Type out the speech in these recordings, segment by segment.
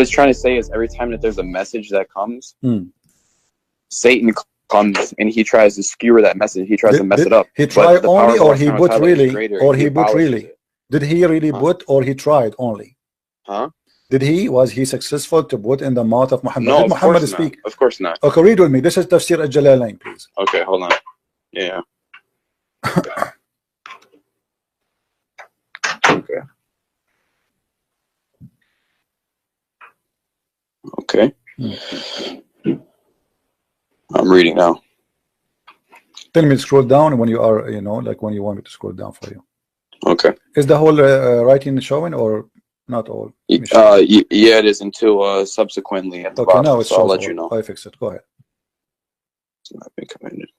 it's trying to say is every time that there's a message that comes, Satan comes and he tries to skewer that message. He tries to mess it up. He tried only, or he put really, or he put really? Did he really put, or he tried only? Huh? Was he successful to put in the mouth of Muhammad? No, Did Muhammad speak? Of course not. Okay, read with me. This is Tafsir al-Jalalain, please. Okay, hold on. Yeah. Okay. Okay. I'm reading now. Tell me to scroll down when you are, you know, like when you want me to scroll down for you. Okay. Is the whole writing showing or not all? Yeah, it is until subsequently at the bottom. Now it's so I'll let you know. I fix it. Go ahead. It's not been commended.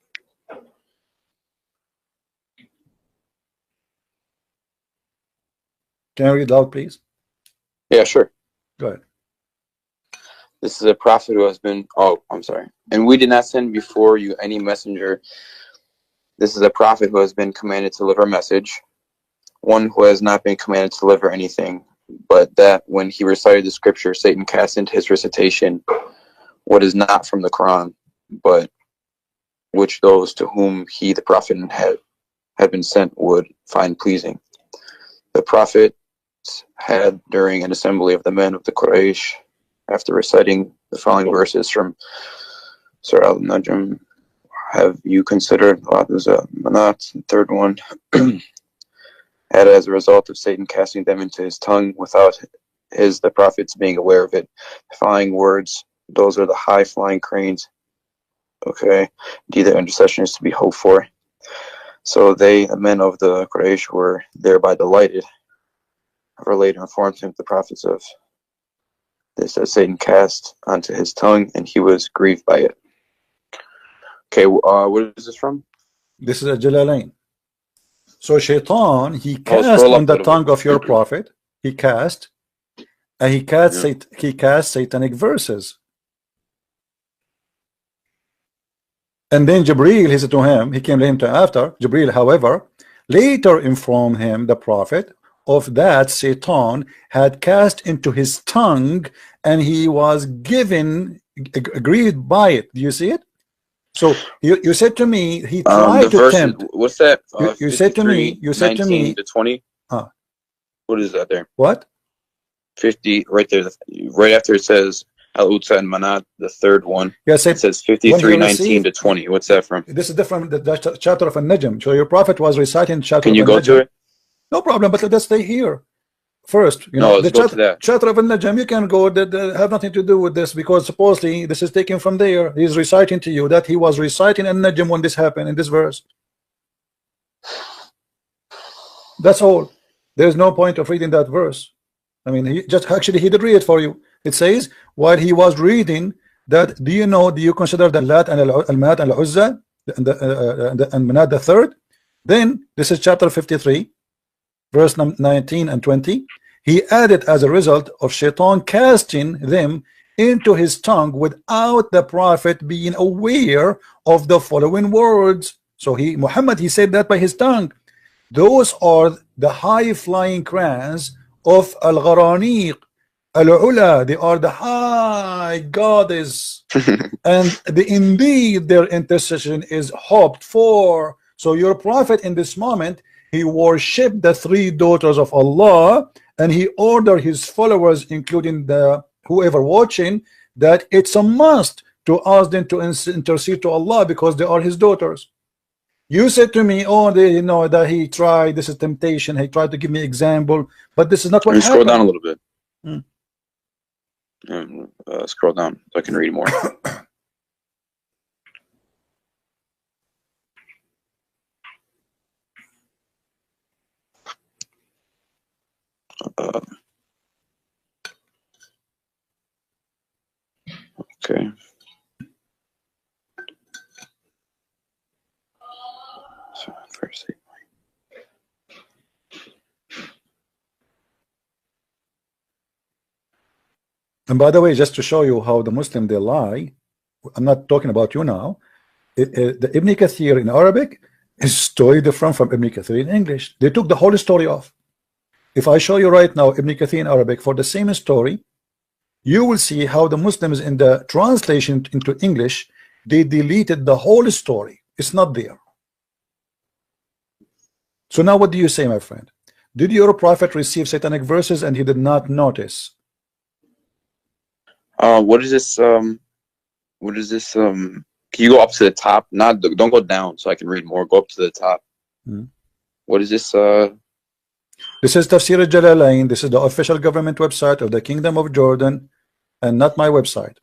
Can you read loud, please? Yeah, sure. Go ahead. This is a prophet who has been, I'm sorry. And we did not send before you any messenger. This is a prophet who has been commanded to deliver a message. One who has not been commanded to deliver anything, but that when he recited the scripture, Satan cast into his recitation what is not from the Quran, but which those to whom he, the prophet, had been sent would find pleasing. The prophet had, during an assembly of the men of the Quraysh, after reciting the following verses from Surah Al-Najm, have you considered Manat, the third one, had as a result of Satan casting them into his tongue without the prophets being aware of it. The following words, those are the high-flying cranes. Okay, indeed their intercession is to be hoped for. So they, the men of the Quraysh, were thereby delighted. However, later informed him the prophets of this as Satan cast onto his tongue, and he was grieved by it. Okay, what is this from? This is a Jalalain. So Shaitan, he cast on the tongue of your prophet. He cast, and he cast satanic verses. And then Jibreel, he said to him, he came to him after. Jibreel, however, later informed him, the prophet, of that Satan had cast into his tongue, and he was agreed by it. Do you see it? So you said to me, he tried to tempt. What's that? You said to me, 19 to 20. What is that there? What? 50 right there, right after it says Al-Utsa and Manat, the third one. Yes, it says 53, 19 to 20. What's that from? This is different. The chapter of An-Najm. So your prophet was reciting chapter. Can you go to it? No problem, but let's stay here first. You know, let's go to that. Chapter of An-Najm, you can go. That have nothing to do with this, because supposedly this is taken from there. He's reciting to you that he was reciting An-Najm when this happened in this verse. That's all. There's no point of reading that verse. I mean, he did read it for you. It says while he was reading that, do you consider the Lat and Al-Manat and Al-Uzza and Manat the third? Then this is chapter 53. Verse 19 and 20, he added as a result of Shaitan casting them into his tongue without the prophet being aware of the following words. So Muhammad, he said that by his tongue. Those are the high-flying crayons of Al-Gharaniq, Al-Ula. They are the high goddess. And indeed their intercession is hoped for. So your prophet in this moment, he worshipped the three daughters of Allah, and he ordered his followers, including whoever watching, that it's a must to ask them to intercede to Allah because they are his daughters. You said to me, that he tried, this is temptation, he tried to give me example, but this is not what happened. Scroll down a little bit. Scroll down so I can read more. Okay. So first, and by the way, just to show you how the Muslim they lie, I'm not talking about you now. The Ibn Kathir in Arabic is totally different from Ibn Kathir in English. They took the whole story off. If I show you right now Ibn Kathir in Arabic for the same story, you will see how the Muslims in the translation into English, they deleted the whole story. It's not there. So now what do you say, my friend? Did your prophet receive satanic verses and he did not notice? What is this? What is this? Can you go up to the top? Don't go down so I can read more. Go up to the top. What is this? This is Tafsir al-Jalalain. This is the official government website of the Kingdom of Jordan, and not my website.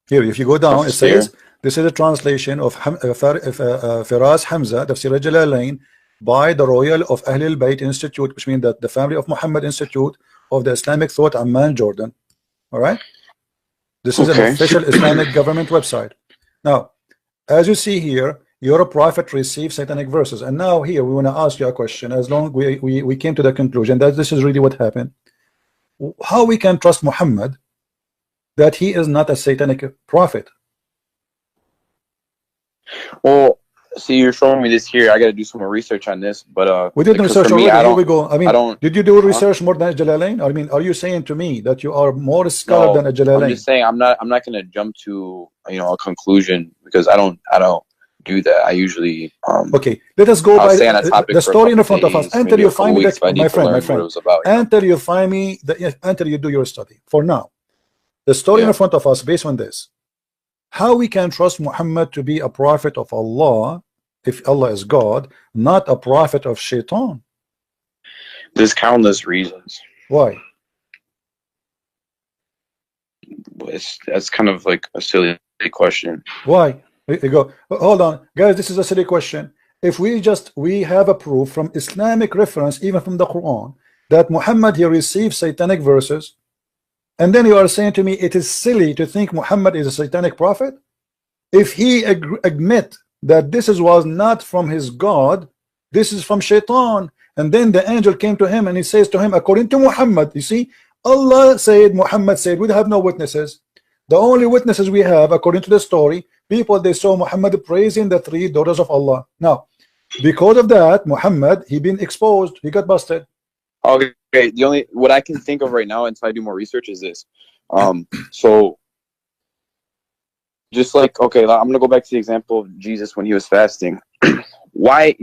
Here, if you go down, it says this is a translation of Firas Hamza, Tafsir al-Jalalain, by the Royal of Ahl al-Bayt Institute, which means that the Family of Muhammad Institute of the Islamic Thought, Amman, Jordan. All right. This is an official Islamic government website. Now, as you see here, your prophet received satanic verses, and now here we want to ask you a question. As long we came to the conclusion that this is really what happened, how we can trust Muhammad that he is not a satanic prophet? Well, see, you're showing me this here. I got to do some more research on this, but we did research already. Here we go. I mean, did you do research more than Jalalain? I mean, are you saying to me that you are more scholar than a Jalalain? I'm just saying I'm not going to jump to a conclusion, because I don't do that. I usually okay. Let us go by the story in front of us until you find me, my friend. Until you find me, until you do your study. For now, the story in front of us, based on this, how we can trust Muhammad to be a prophet of Allah, if Allah is God, not a prophet of Shaitan? There's countless reasons. Why? That's kind of like a silly question. Why? You go, hold on, guys. This is a silly question. If we have a proof from Islamic reference, even from the Quran, that Muhammad he received satanic verses, and then you are saying to me it is silly to think Muhammad is a satanic prophet? If he admit that this was not from his God, this is from Shaitan, and then the angel came to him and he says to him, according to Muhammad, you see, Allah said, Muhammad said, we have no witnesses. The only witnesses we have, according to the story, people they saw Muhammad praising the 3 daughters of Allah. Now, because of that, Muhammad he been exposed, he got busted. Okay, the only what I can think of right now until I do more research is this. So just like, okay, I'm gonna go back to the example of Jesus when he was fasting. Why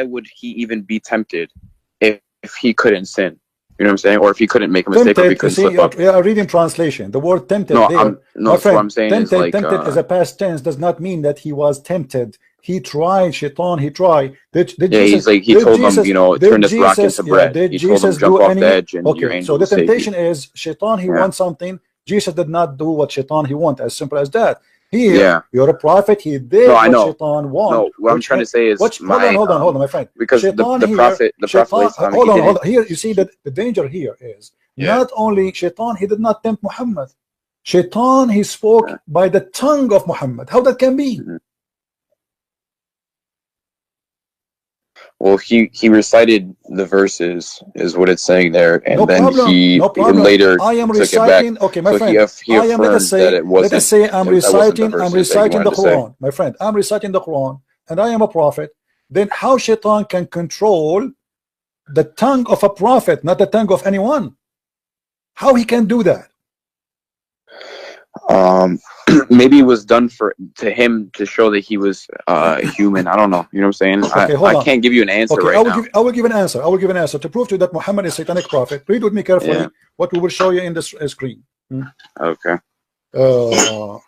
would he even be tempted if he couldn't sin? You know what I'm saying? Or if he couldn't make a mistake, or if he couldn't slip up. Yeah, reading translation. The word tempted. No, my friend, what I'm saying tempted, is like tempted is a past tense. Does not mean that he was tempted. He tried. Shaitan. He tried. He's like, he told them, turn this rock into bread. He told them jump off the edge, and your angel will save you. So the temptation is Shaitan. He wants something. Jesus did not do what Shaitan he want. As simple as that. Here, you're a prophet. He did what Shaitan want. No, what I'm trying to say is, hold on, my friend. Because Shaitan the prophet. Hold on. Here, you see that the danger here is not only Shaitan. He did not tempt Muhammad. Shaitan he spoke by the tongue of Muhammad. How that can be? Well, he recited the verses, is what it's saying there, and then he later took it back. Okay, my friend. Let us say I'm reciting the Quran, my friend. I'm reciting the Quran, and I am a prophet. Then how Shaitan can control the tongue of a prophet, not the tongue of anyone? How he can do that? Maybe it was done to him to show that he was human. I don't know. You know what I'm saying? Okay, I can't give you an answer right now. I will give an answer. I will give an answer to prove to you that Muhammad is a satanic prophet. Read with me carefully what we will show you in the screen. Okay. The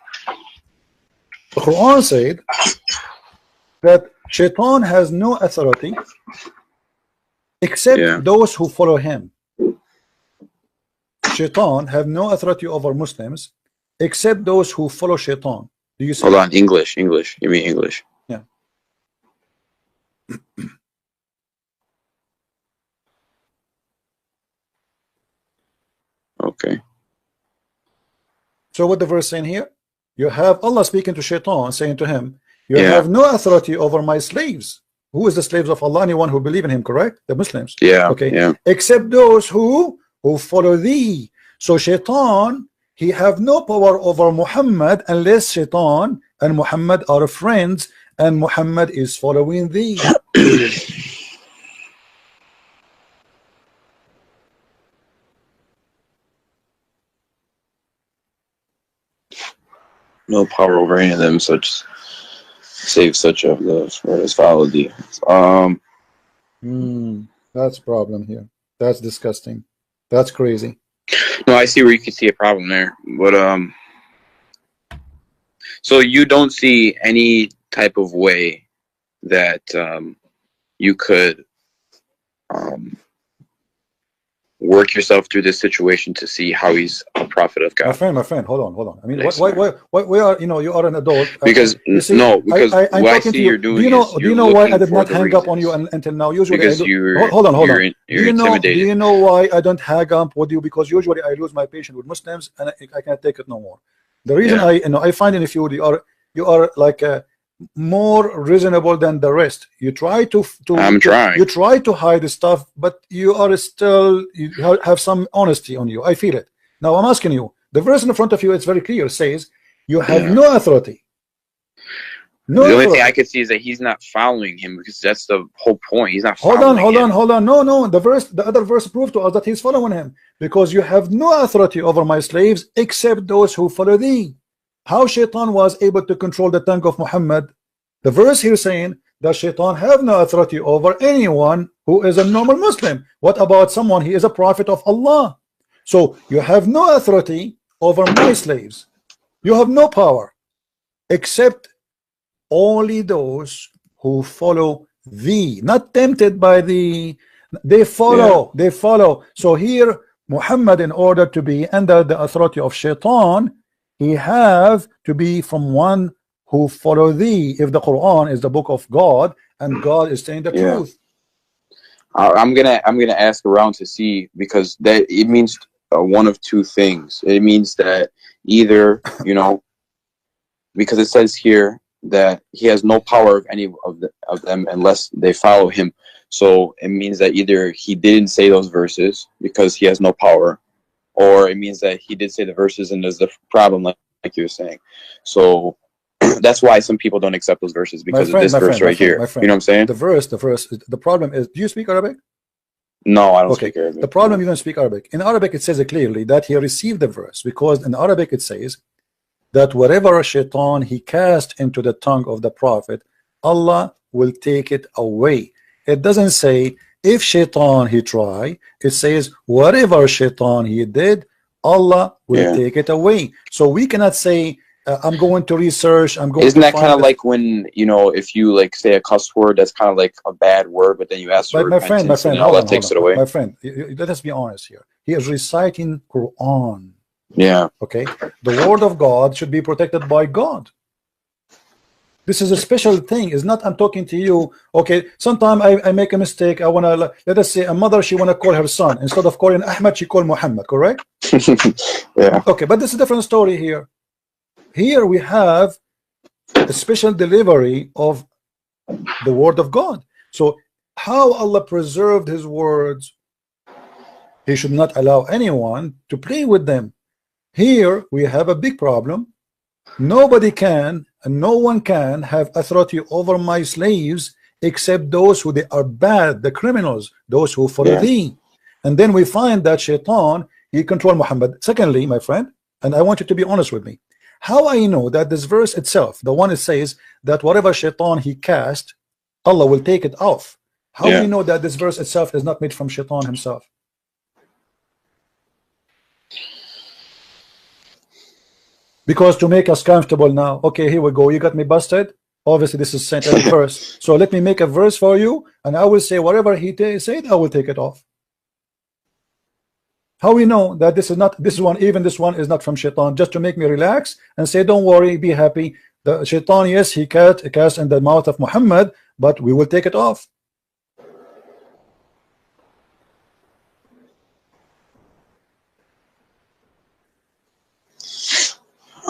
Quran said that Shaitan has no authority except those who follow him. Shaitan have no authority over Muslims except those who follow Shaitan. Do you see? Hold on, English. Give me English. Yeah. Okay. So what the verse saying here? You have Allah speaking to Shaitan, saying to him, you have no authority over my slaves. Who is the slaves of Allah? Anyone who believe in him, correct? The Muslims. Yeah. Okay. Yeah. Except those who follow thee. So Shaitan, he have no power over Muhammad unless Shaitan and Muhammad are friends and Muhammad is following thee. no power over any of them, such save such of those where is followed thee. That's a problem here. That's disgusting. That's crazy. No, I see where you can see a problem there, but so you don't see any type of way that you could work yourself through this situation to see how he's a prophet of God. My friend, hold on. I mean, why are you are an adult? Because I'm what I talking see to you. you're doing Do you know why I did not hang up on you until now? Usually, because hold on. You're intimidated. Do you know why I don't hang up with you? Because usually I lose my patience with Muslims and I can't take it no more. The reason I find in you are like more reasonable than the rest. You try to you try to hide the stuff, but you are still, you have some honesty on you. I feel it. Now I'm asking you, the verse in front of you, it's very clear. It says you have no authority. The only thing I could see is that he's not following him, because that's the whole point. He's not following him. Hold on. No. The other verse proved to us that he's following him, because you have no authority over my slaves except those who follow thee. How Shaitan was able to control the tongue of Muhammad? The verse here saying that Shaitan have no authority over anyone who is a normal Muslim. What about someone he is a prophet of Allah? So you have no authority over my slaves. You have no power except only those who follow thee, not tempted by thee. They follow. So here Muhammad, in order to be under the authority of Shaitan, he have to be from one who follow thee. If the Quran is the book of God and God is saying the truth, I'm gonna ask around to see, because that it means one of two things. It means that either because it says here that he has no power of any of them unless they follow him. So it means that either he didn't say those verses because he has no power, or it means that he did say the verses and there's the problem, like you were saying. So that's why some people don't accept those verses, because of this verse right here. You know what I'm saying? The verse. The problem is, do you speak Arabic? No, I don't speak Arabic. The problem, you don't speak Arabic. In Arabic, it says clearly that he received the verse, because in Arabic it says that whatever Shaitan he cast into the tongue of the prophet, Allah will take it away. It doesn't say if Shaitan he try. It says whatever Shaitan he did, Allah will take it away. So we cannot say I'm going to research. Isn't that kind of like when if you like say a cuss word that's kind of like a bad word, but then you ask for repentance, and Allah takes it away? My friend, let us be honest here. He is reciting Quran. Yeah. Okay. The word of God should be protected by God. This is a special thing. It's not I'm talking to you. Okay. Sometimes I make a mistake. I wanna, let us say a mother, she wanna call her son, instead of calling Ahmed, she call Muhammad. Correct? Yeah. Okay, but this is a different story here. Here we have a special delivery of the word of God. So how Allah preserved his words, he should not allow anyone to play with them. Here we have a big problem. Nobody can and no one can have authority over my slaves except those who they are bad, the criminals, those who follow thee. And then we find that Shaitan, he control Muhammad. Secondly, my friend, and I want you to be honest with me, how I know that this verse itself, the one it says that whatever Shaitan he cast, Allah will take it off. How do you know that this verse itself is not made from Shaitan himself? Because to make us comfortable now, okay, here we go. You got me busted. Obviously, this is Saint verse. So let me make a verse for you, and I will say whatever he said, I will take it off. How we know that this is not this one, even this one is not from Shaitan, just to make me relax and say, don't worry, be happy. The Shaitan, yes, he cast in the mouth of Muhammad, but we will take it off.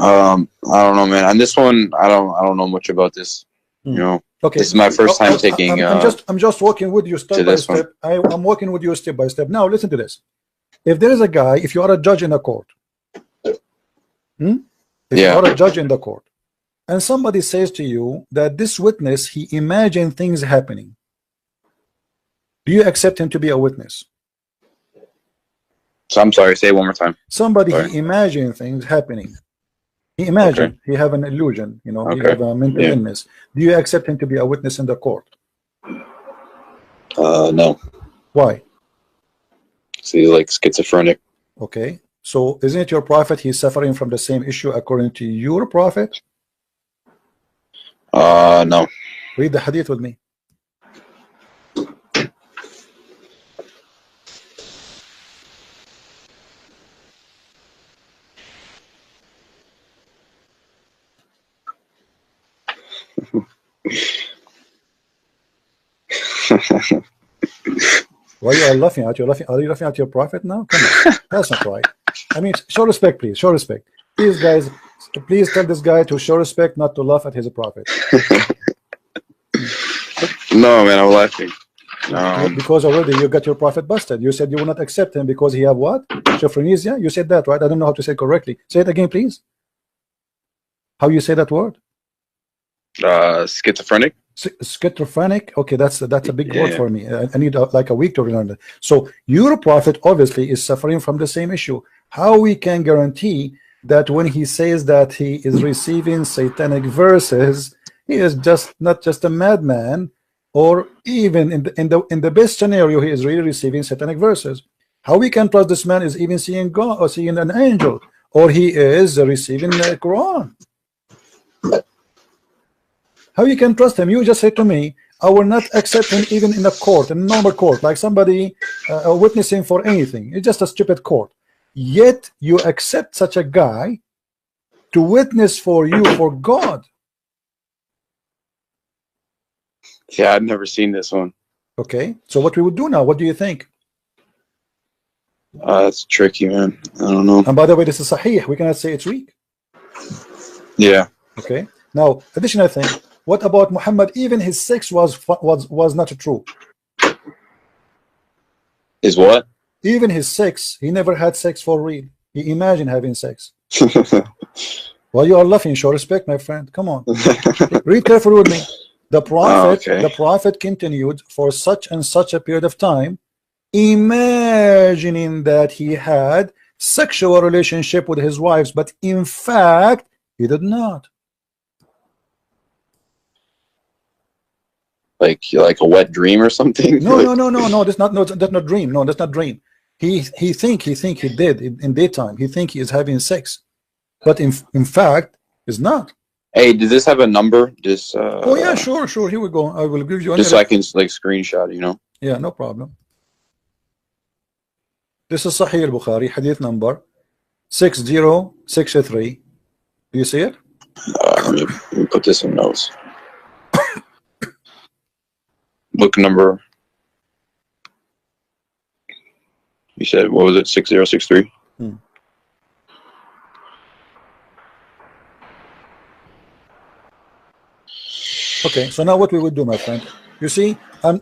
I don't know, man. On this one, I don't know much about this. Okay. This is my first time taking. I'm just walking with you step by step. I'm walking with you step by step. Now listen to this. If there is a guy, if you are a judge in a court, if you are a judge in the court, and somebody says to you that this witness, he imagined things happening, do you accept him to be a witness? So I'm sorry, say it one more time. Somebody he imagined things happening. He imagine, he have an illusion, you know, he have a mental illness. Do you accept him to be a witness in the court? No. Why? So he's like schizophrenic. Okay, so isn't it your prophet? He's suffering from the same issue according to your prophet? No. Read the hadith with me. Why you are laughing at? You're laughing. Are you laughing at your prophet now? Come on, that's not right. I mean, show respect, please. Show respect, please, guys. Please tell this guy to show respect, not to laugh at his prophet. No, man, I'm laughing. Because already you got your prophet busted. You said you will not accept him because he have what? Schizophrenia? You said that, right? I don't know how to say it correctly. Say it again, please. How you say that word? Schizophrenic. Schizophrenic. Okay, that's a big word for me. I need like a week to learn it. So your prophet obviously is suffering from the same issue. How we can guarantee that when he says that he is receiving satanic verses, he is just not just a madman, or even in the best scenario, he is really receiving satanic verses? How we can trust this man is even seeing God or seeing an angel, or he is receiving the Quran? How you can trust him? You just said to me, I will not accept him even in a court, in a normal court, like somebody witnessing for anything. It's just a stupid court. Yet you accept such a guy to witness for you for God. Yeah, I've never seen this one. Okay, so what we would do now? What do you think? That's tricky, man. I don't know. And by the way, this is sahih. We cannot say it's weak. Yeah. Okay. Now, additional thing. What about Muhammad? Even his sex was not true. Is what? Even his sex, he never had sex for real. He imagined having sex. Well, you are laughing. Show respect, my friend. Come on. Read carefully with me. The prophet continued for such and such a period of time, imagining that he had sexual relationship with his wives, but in fact, he did not. Like a wet dream or something? No. That's not dream. No, that's not dream. He think he did in daytime. He think he is having sex, but in fact, is not. Hey, does this have a number? This. Oh yeah, sure. Here we go. I will give you. Just so I can like screenshot, you know. Yeah, no problem. This is Sahih al-Bukhari, hadith number 6063. Do you see it? Let me put this in notes. Book number. You said, what was it? 6063? Okay, so now what we would do, my friend? You see, I'm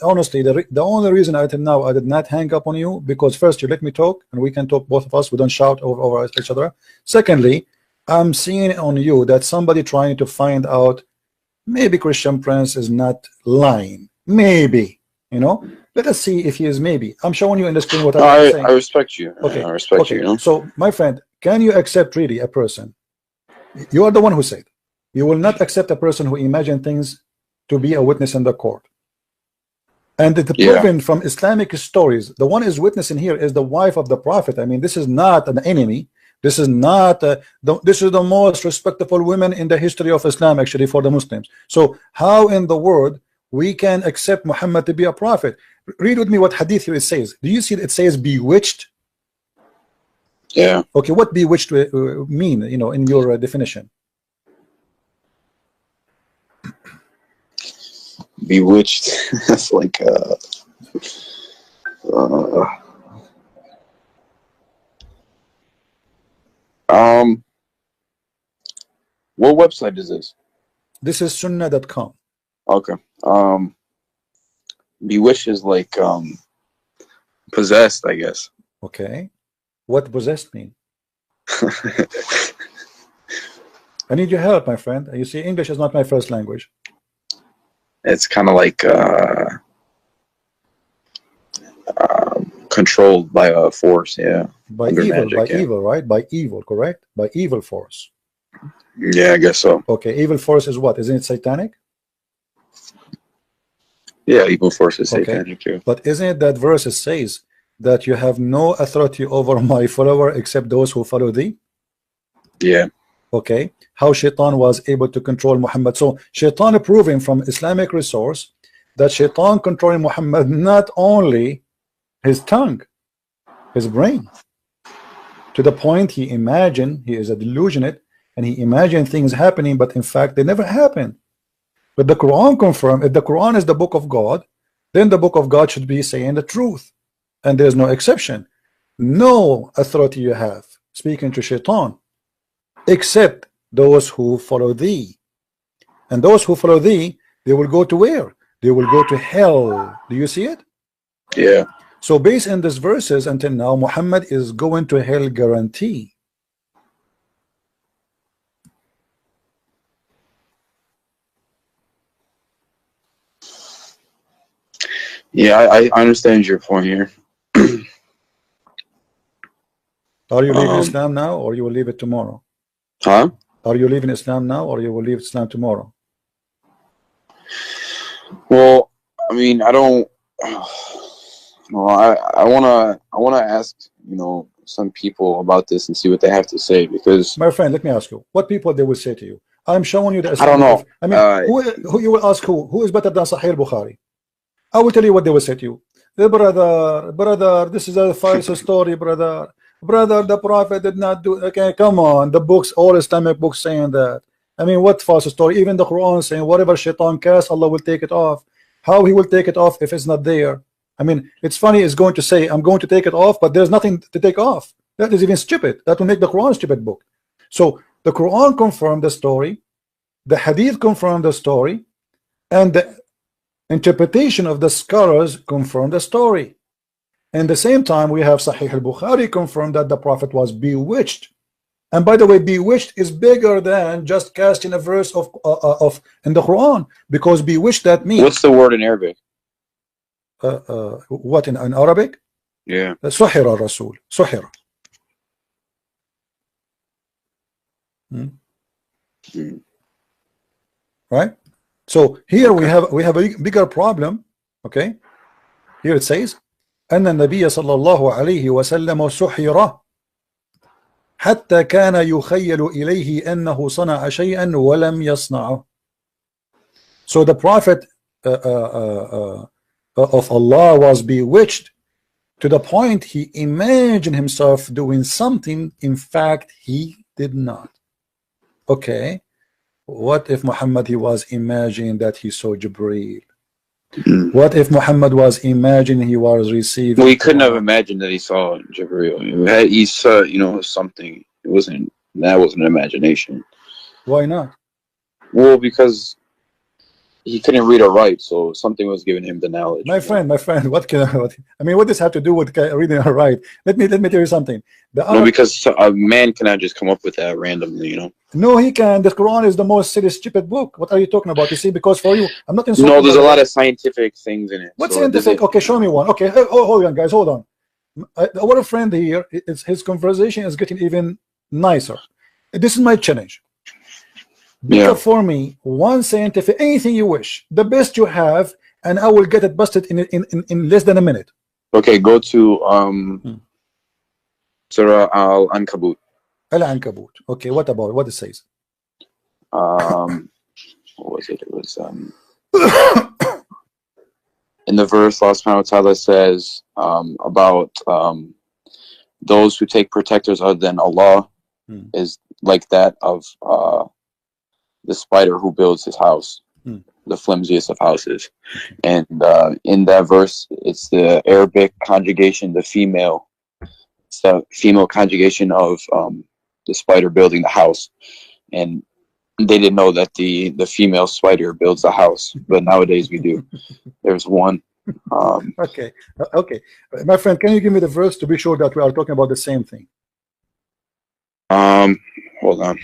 honestly the only reason until now I did not hang up on you, because first you let me talk and we can talk, both of us. We don't shout over each other. Secondly, I'm seeing on you that somebody trying to find out maybe Christian Prince is not lying. Maybe, you know. Let us see if he is. Maybe I'm showing you in the screen what I'm saying. I respect you. Okay, I respect you. You know? So, my friend, can you accept really a person? You are the one who said you will not accept a person who imagine things to be a witness in the court. And the proven from Islamic stories, the one is witnessing here is the wife of the prophet. I mean, this is not an enemy. This is not this is the most respectable women in the history of Islam, actually, for the Muslims. So how in the world we can accept Muhammad to be a prophet? Read with me what hadith here it says. Do you see it says bewitched? Yeah. Okay, what bewitched mean, you know, in your definition? Bewitched. That's like what website is this? This is sunnah.com. Okay. Bewitched is like possessed, I guess. Okay. What possessed mean? I need your help, my friend. You see, English is not my first language. It's kind of like controlled by a force, yeah. By evil, magic, evil, right? By evil, correct? By evil force. Yeah, I guess so. Okay, evil force is what? Isn't it satanic? Yeah, evil force is Okay, satanic too. but isn't it that verse says that you have no authority over my follower except those who follow thee? Yeah. Okay, how Shaitan was able to control Muhammad. So Shaitan proving from Islamic resource that Shaitan controlling Muhammad not only his tongue, his brain, to the point he imagined, he is a delusionate, and he imagined things happening, but in fact they never happen. But the Quran confirmed, if the Quran is the book of God, then the book of God should be saying the truth, and there's no exception. No authority you have speaking to Shaitan except those who follow thee, and those who follow thee, they will go to where? They will go to hell. Do you see it? Yeah. So based on these verses, until now Muhammad is going to hell guarantee. Yeah, I understand your point here. Are you leaving Islam now, or you will leave it tomorrow? Huh? Are you leaving Islam now, or you will leave Islam tomorrow? Well, I mean, I don't. No, I wanna ask, some people about this and see what they have to say, because My friend, let me ask you, what people they will say to you? I'm showing you the I don't Islamic know. I mean, who you will ask, who is better than Sahih Bukhari? I will tell you what they will say to you. Brother, this is a false story, brother. Brother, the Prophet did not do. Okay, come on. The books, all Islamic books saying that. I mean, what false story? Even the Quran saying whatever Shaitan casts, Allah will take it off. How he will take it off if it's not there? I mean, it's funny. It's going to say, I'm going to take it off, but there's nothing to take off. That is even stupid. That will make the Quran a stupid book. So the Quran confirmed the story, the Hadith confirmed the story, and the interpretation of the scholars confirm the story. And the same time, we have Sahih al-Bukhari confirmed that the Prophet was bewitched. And by the way, bewitched is bigger than just casting a verse of in the Quran, because bewitched, that means what's the word in Arabic? what in Arabic? Yeah. Suhira Rasul. Suhira. Right? So here Okay. we have a bigger problem. Okay, here it says أن النبي صلى الله عليه وسلم سحر حتى كان يخيل إليه أنه صنع شيئا ولم يصنعه. So the Prophet of Allah was bewitched to the point he imagined himself doing something, in fact he did not. Okay, what if Muhammad, he was imagining that he saw Jibreel? What if Muhammad was imagining he was receiving? Well, he couldn't have imagined that he saw Jibreel. He saw, something. That wasn't imagination. Why not? Well, because he couldn't read or write, so something was giving him the knowledge. My friend, what can I mean? What does have to do with reading or write? Let me tell you something. No, because a man cannot just come up with that randomly. No, he can. The Quran is the most silly, stupid book. What are you talking about? You see, because for you, I'm not insulting. No, there's a lot of scientific things in it. What's so scientific? Okay, show me one. Okay, hold on, guys, hold on. Our friend here, his conversation is getting even nicer. This is my challenge. Pick up for me one scientific, anything you wish, the best you have, and I will get it busted in less than a minute. Okay, go to Surah Al-Ankabut. Al-Ankabut. Okay, what about what it says? What was it? It was in the verse, Allah subhanahu wa ta'ala says about those who take protectors other than Allah is like that of the spider who builds his house, the flimsiest of houses. And in that verse, it's the Arabic conjugation, the female conjugation of the spider building the house. And they didn't know that the female spider builds the house, but nowadays we do. There's one. Okay, my friend, can you give me the verse to be sure that we are talking about the same thing? Hold on.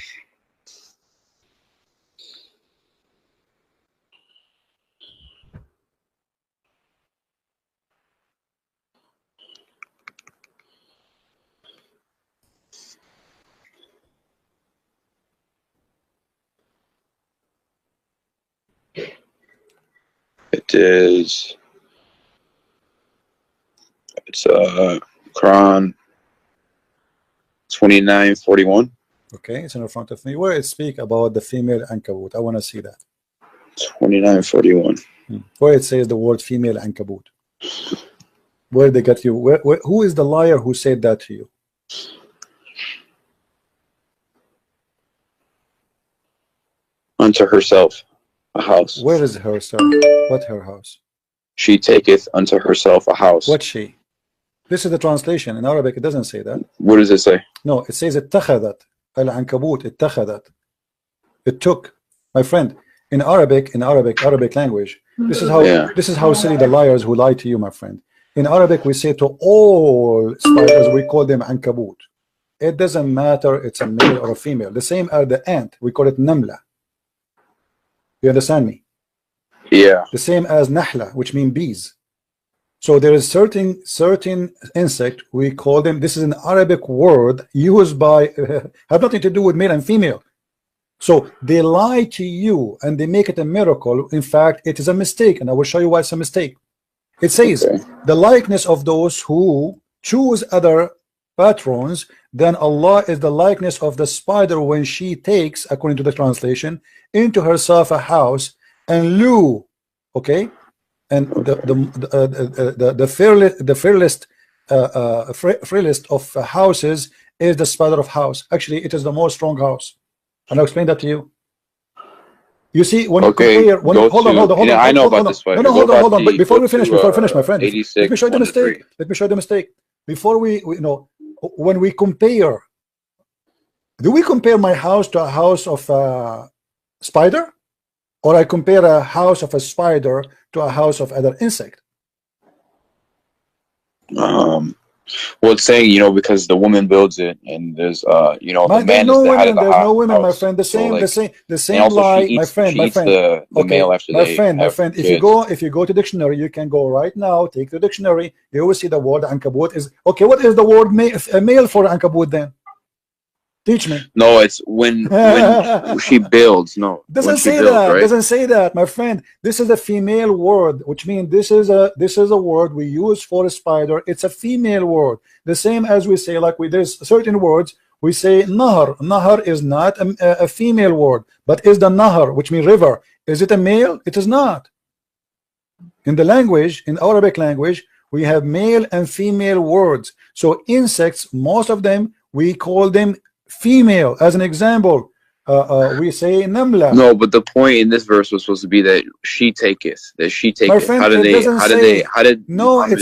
is, it's Quran 29:41. Okay, it's in front of me. Where it speak about the female ankabut. I want to see that. 29:41. Where it says the word female ankabut. Where they got you? Who is the liar who said that to you? Unto herself a house. Where is herself? What her house? She taketh unto herself a house. What she? This is the translation. In Arabic, it doesn't say that. What does it say? No, it says اتخذت العنكبوت اتخذت. It took, my friend. In Arabic language, this is how silly the liars who lie to you, my friend. In Arabic, we say to all spiders, we call them ankabut. It doesn't matter it's a male or a female. The same as the ant, we call it namla. You understand me? Yeah. The same as nahla, which mean bees. So there is certain insect, we call them, this is an Arabic word used by, have nothing to do with male and female. So they lie to you and they make it a miracle. In fact, it is a mistake, and I will show you why it's a mistake. It says the likeness of those who choose other patrons, then Allah is the likeness of the spider when she takes, according to the translation, into herself a house, and Lu, okay, and the frailest of houses is the spider of house. Actually, it is the most strong house. And I'll explain that to you. You see, when you compare, hold on. I know about this spider. No, hold on. But before we finish, my friend, 86, let me show you the mistake. Let me show you the mistake. Before we when we compare, do we compare my house to a house of a spider, or I compare a house of a spider to a house of other insect? Well, it's saying, because the woman builds it, and there's, the man no is the women, head of the there's house. no women, my friend. The same also lie, she my eats, friend. The male after my they friend. have If kids. you go to dictionary, you can go right now. Take the dictionary. You will see the word ankabut is okay. What is the word male for ankabut then? Teach me. No, it's when she builds. No, Doesn't say builds, that. right? Doesn't say that, my friend. This is a female word, which means this is a word we use for a spider. It's a female word. The same as we say, there's certain words we say nahar. Nahar is not a female word, but is the nahar, which means river. Is it a male? It is not. In the language, in Arabic language, we have male and female words. So insects, most of them, we call them female. As an example, we say namla. No, but the point in this verse was supposed to be that she taketh. My friend, it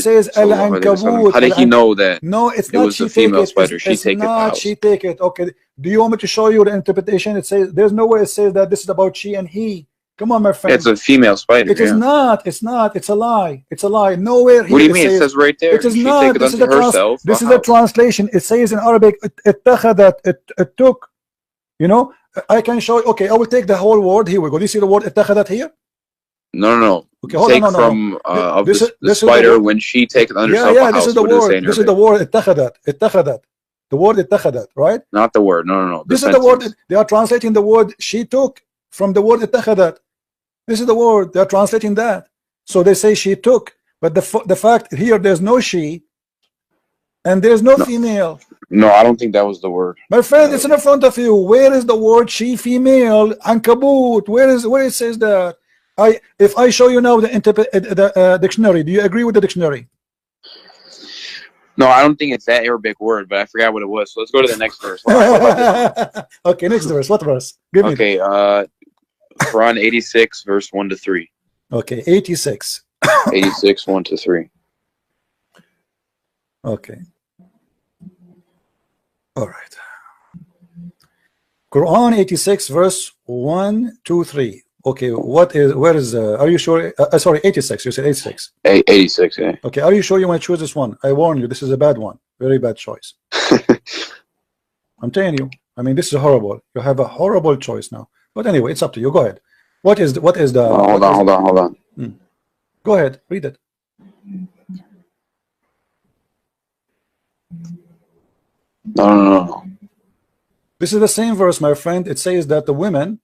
says al-ankabut. How did he know that? No, it's it not was she the female take it. spider? It's not she take it. Okay, do you want me to show you the interpretation? It says there's no way it says that this is about she and he. Come on, my friend. It's a female spider. It is not. It's not. It's a lie. It's a lie. Nowhere here. What do you mean? It says right there. It is not. This is herself. This is a translation. It says in Arabic, it took. I can show you. Okay, I will take the whole word. Here we go. Do you see the word اتخذت here? No. Okay, hold on. From the spider when she takes under herself a house. This is the word. This is the word اتخذت. The word اتخذت, right? Not the word. No. This is the word. They are translating the word she took from the word اتخذت. This is the word. They are translating that. So they say she took, but the fact here there's no she, and there's no female. No, I don't think that was the word. My friend, it's in front of you. Where is the word she female ankabut? Where it says that? If I show you now the dictionary, do you agree with the dictionary? No, I don't think it's that Arabic word, but I forgot what it was. So let's go to the next verse. Okay, next verse. What verse? Give me. Okay, Quran 86, verse 1 to 3. Okay, 86. 86, 1 to 3. Okay. All right. Quran 86 verse 1, 2, 3. Okay, are you sure? Sorry, 86. You said 86. 86, yeah. Okay, are you sure you want to choose this one? I warn you, this is a bad one. Very bad choice. I'm telling you. I mean, this is horrible. You have a horrible choice now. But anyway, it's up to you. Go ahead. What is the hold on. Go ahead, read it. No. This is the same verse, my friend. It says that the woman,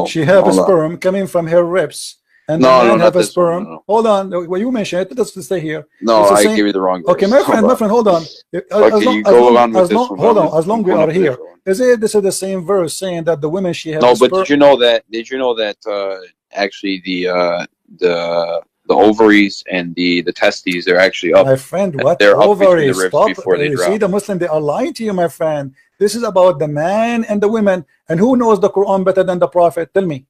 she have a sperm coming from her ribs, and No, the no, man not have a this one. sperm. No, no. Hold on, well, you mentioned it. Let's stay here. No, It's the I same. give you the wrong verse. Okay, my friend, hold on. Okay, you go on with this one. Hold on, as long I'm we going are up a here, different one. is it this is the same verse saying that the women she have No, a but sperm? did you know that actually the ovaries and the testes are actually up. My friend, what They're up between the ovaries? ribs Stop. before they You see, drop. the Muslim, they are lying to you, my friend. This is about the man and the women. And who knows the Quran better than the Prophet? Tell me.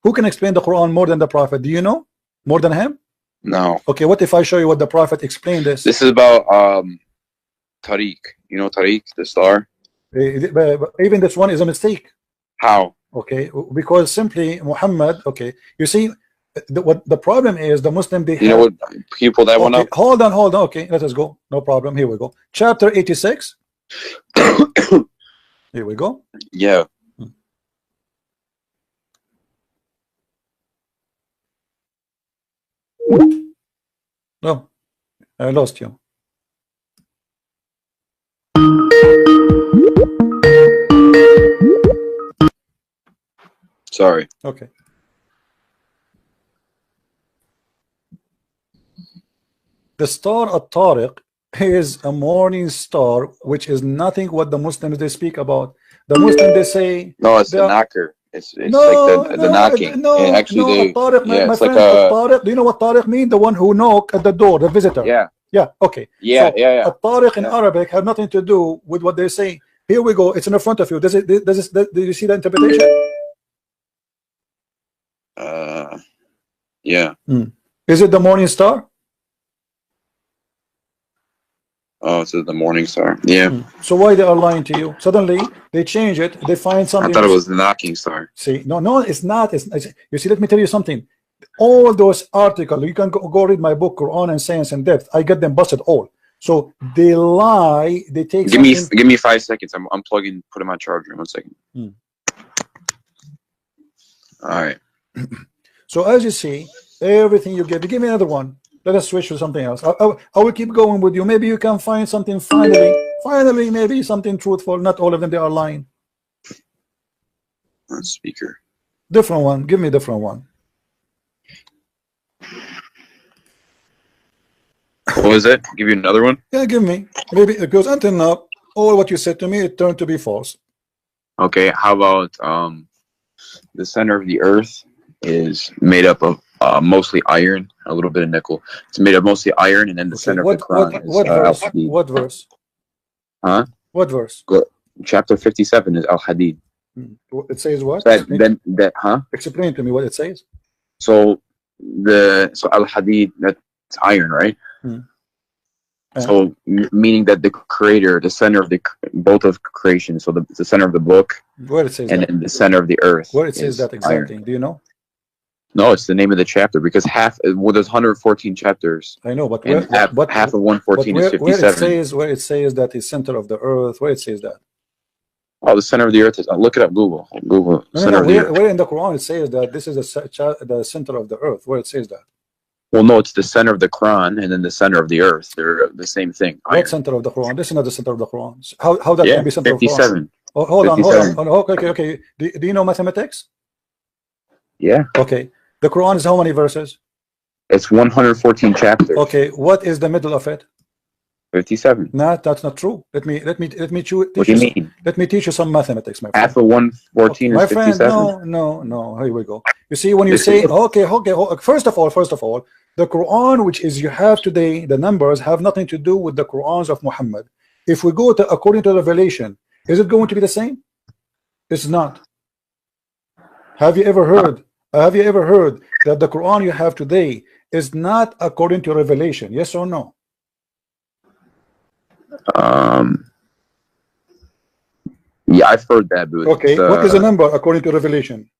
Who can explain the Quran more than the Prophet? Do you know? More than him? No. Okay, what if I show you what the Prophet explained this? This is about Tariq. You know Tariq, the star? But even this one is a mistake. How? Okay, because simply Muhammad, okay, you see, what the problem is, the Muslim, they You know what? Can you pull that one okay, up? hold on, okay, let us go, no problem, here we go, chapter 86. Here we go. Yeah. No, I lost you. Sorry. Okay. The star at-Tariq is a morning star, which is nothing what the Muslims they speak about. The Muslims they say no, it's the knocker. It's no, like the knocking. no, and actually, no. At-Tariq, yeah, my it's friend, like a at-Tariq. Do you know what Tariq mean? The one who knock at the door, the visitor. yeah, yeah. Okay. yeah, so, yeah. At-Tariq in Arabic have nothing to do with what they say. Here we go. It's in the front of you. Do you see the interpretation? Yeah. Is it the morning star? Oh, it's the morning star. Yeah. So why they are lying to you? Suddenly they change it. They find something. I thought it was the knocking star. See, no, it's not. It's, you see, let me tell you something. All those articles, you can go read my book, Quran and Science in Depth. I get them busted all. So they lie. They take. Give me 5 seconds. I'm unplugging, putting my charger in 1 second. All right. So as you see, everything you give me another one. Let us switch to something else. I will keep going with you. Maybe you can find something finally, maybe something truthful. Not all of them, they are lying. Speaker. Different one. Give me a different one. What was it? Give you another one? Yeah, give me. Maybe because until now, all what you said to me, it turned to be false. Okay, how about the center of the earth is made up of mostly iron, a little bit of nickel. It's made of mostly iron, and then the center of the Quran what is verse? Al-Hadid. What verse? Huh? What verse? Chapter 57 is Al-Hadid. It says what? Huh? Explain to me what it says. So Al-Hadid, that's iron, right? So meaning that the creator, the center of both of creation, so the center of the book, where it says and then the center of the earth. Where it says that exactly? Iron. Do you know? No, it's the name of the chapter because there's 114 chapters. I know, but half of 114 is 57. Where it says that is center of the earth, where it says that? Oh, the center of the earth is. Look it up. Google. Where in the Quran it says that this is the center of the earth? Where it says that? Well, no, it's the center of the Quran and then the center of the earth. They're the same thing. What center of the Quran? This is not the center of the Quran. How that can be center 57. of the Quran? Oh, hold on. Okay. Do you know mathematics? Yeah. Okay. The Quran is how many verses? It's 114 chapters. Okay. What is the middle of it? 57. No, that's not true. Let me What do you mean? Let me teach you some mathematics, my friend. Half of 114 is 57. My friend, no. Here we go. You see, when you say okay. First of all, the Quran, which is you have today, the numbers have nothing to do with the Qurans of Muhammad. If we go to according to Revelation, is it going to be the same? It's not. Have you ever heard that the Quran you have today is not according to Revelation? Yes or no? Yeah, I've heard that, but okay, what is the number according to Revelation?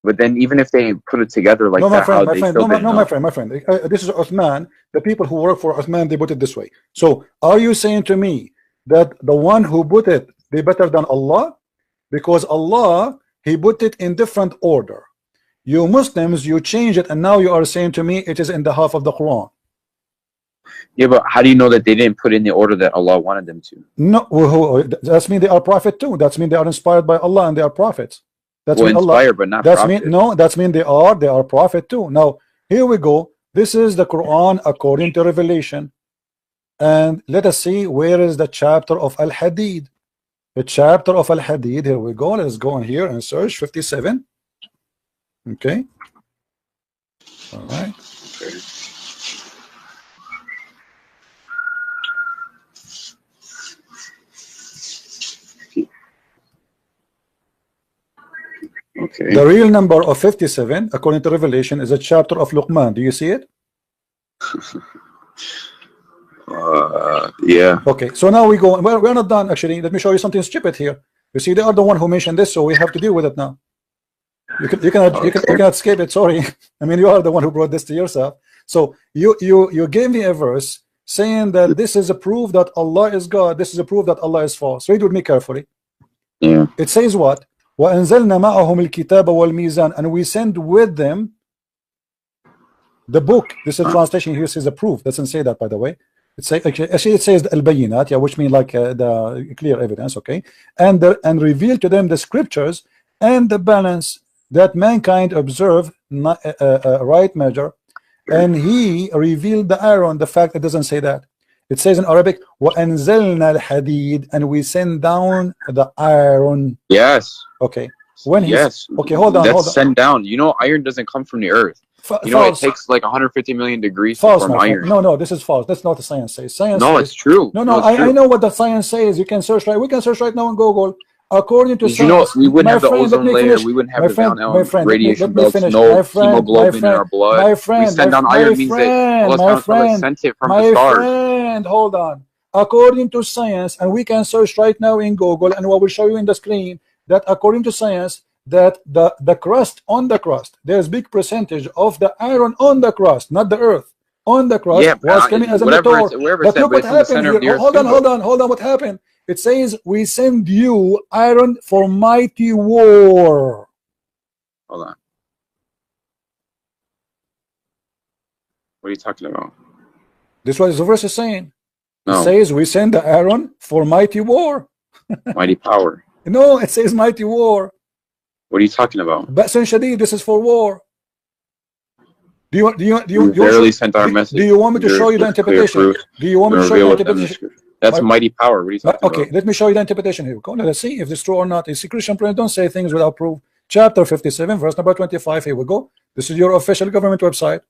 But then even if they put it together like my friend. This is Uthman. The people who work for Uthman, they put it this way. So are you saying to me that the one who put it, they better than Allah? Because Allah, he put it in different order. You Muslims, you change it, and now you are saying to me it is in the half of the Quran. Yeah, but how do you know that they didn't put in the order that Allah wanted them to? No, that's mean they are prophet too. That's mean they are inspired by Allah and they are prophets. That's well, mean Allah. inspired, but not That's prophet. mean no. That's mean they are prophet too. Now here we go. This is the Quran according to Revelation, and let us see where is the chapter of Al Hadid. The chapter of Al Hadid. Here we go. Let's go on here and search 57. Okay. All right. Okay. The real number of 57, according to Revelation, is a chapter of Luqman. Do you see it? Yeah. Okay, so now we go. We're not done actually. Let me show you something stupid here. You see, they are the one who mentioned this, so we have to deal with it now. You cannot escape it. Sorry, I mean you are the one who brought this to yourself. So you gave me a verse saying that this is a proof that Allah is God. This is a proof that Allah is false. Read with me carefully. Yeah. It says what? وَأَنزَلْنَا مَعَهُمُ الْكِتَابَ وَالْمِيزَانَ, and we send with them the book. This is a translation here says a proof. Doesn't say that, by the way. It say actually it says al-bayinat, yeah, which means like the clear evidence, okay, and reveal to them the scriptures and the balance that mankind observe right measure, and he revealed the iron. The fact it doesn't say that. It says in Arabic وَأَنزَلْنَا الْحَدِيدَ, and we send down the iron. Yes. Okay. When he's Yes. okay, hold on. That's sent down. You know, iron doesn't come from the earth. You know, false. it takes like 150 million degrees False, to form my friend. iron. No, this is false. That's not what the science says. Science No, says, it's true. No, I know what the science says. You can search right. We can search right now on Google. According to science, we wouldn't have the ozone layer. Finish. We wouldn't have My the friend, radiation let me belts. finish. No My friend, hemoglobin in our blood. My friend, we send down iron means that Allah sent it from the stars. Friend, hold on. According to science, and we can search right now in Google, and what will show you in the screen that according to science, that the crust on the crust, there's big percentage of the iron on the crust, not the earth. On the crust was coming as a meteor. But look what happened here. Hold on. What happened? It says we send you iron for mighty war. Hold on. What are you talking about? This is what the verse is saying. No. It says we send the iron for mighty war. Mighty power. No, it says mighty war. What are you talking about? Ba'sun Shadid, this is for war. Do you barely sent our message. Do you want me to show you the interpretation? Do you want me to show you the interpretation? That's mighty power. What are you talking about? Okay, let me show you the interpretation here. Go, let's see if this is true or not. You see, Christian friends don't say things without proof. Chapter 57, verse number 25. Here we go. This is your official government website.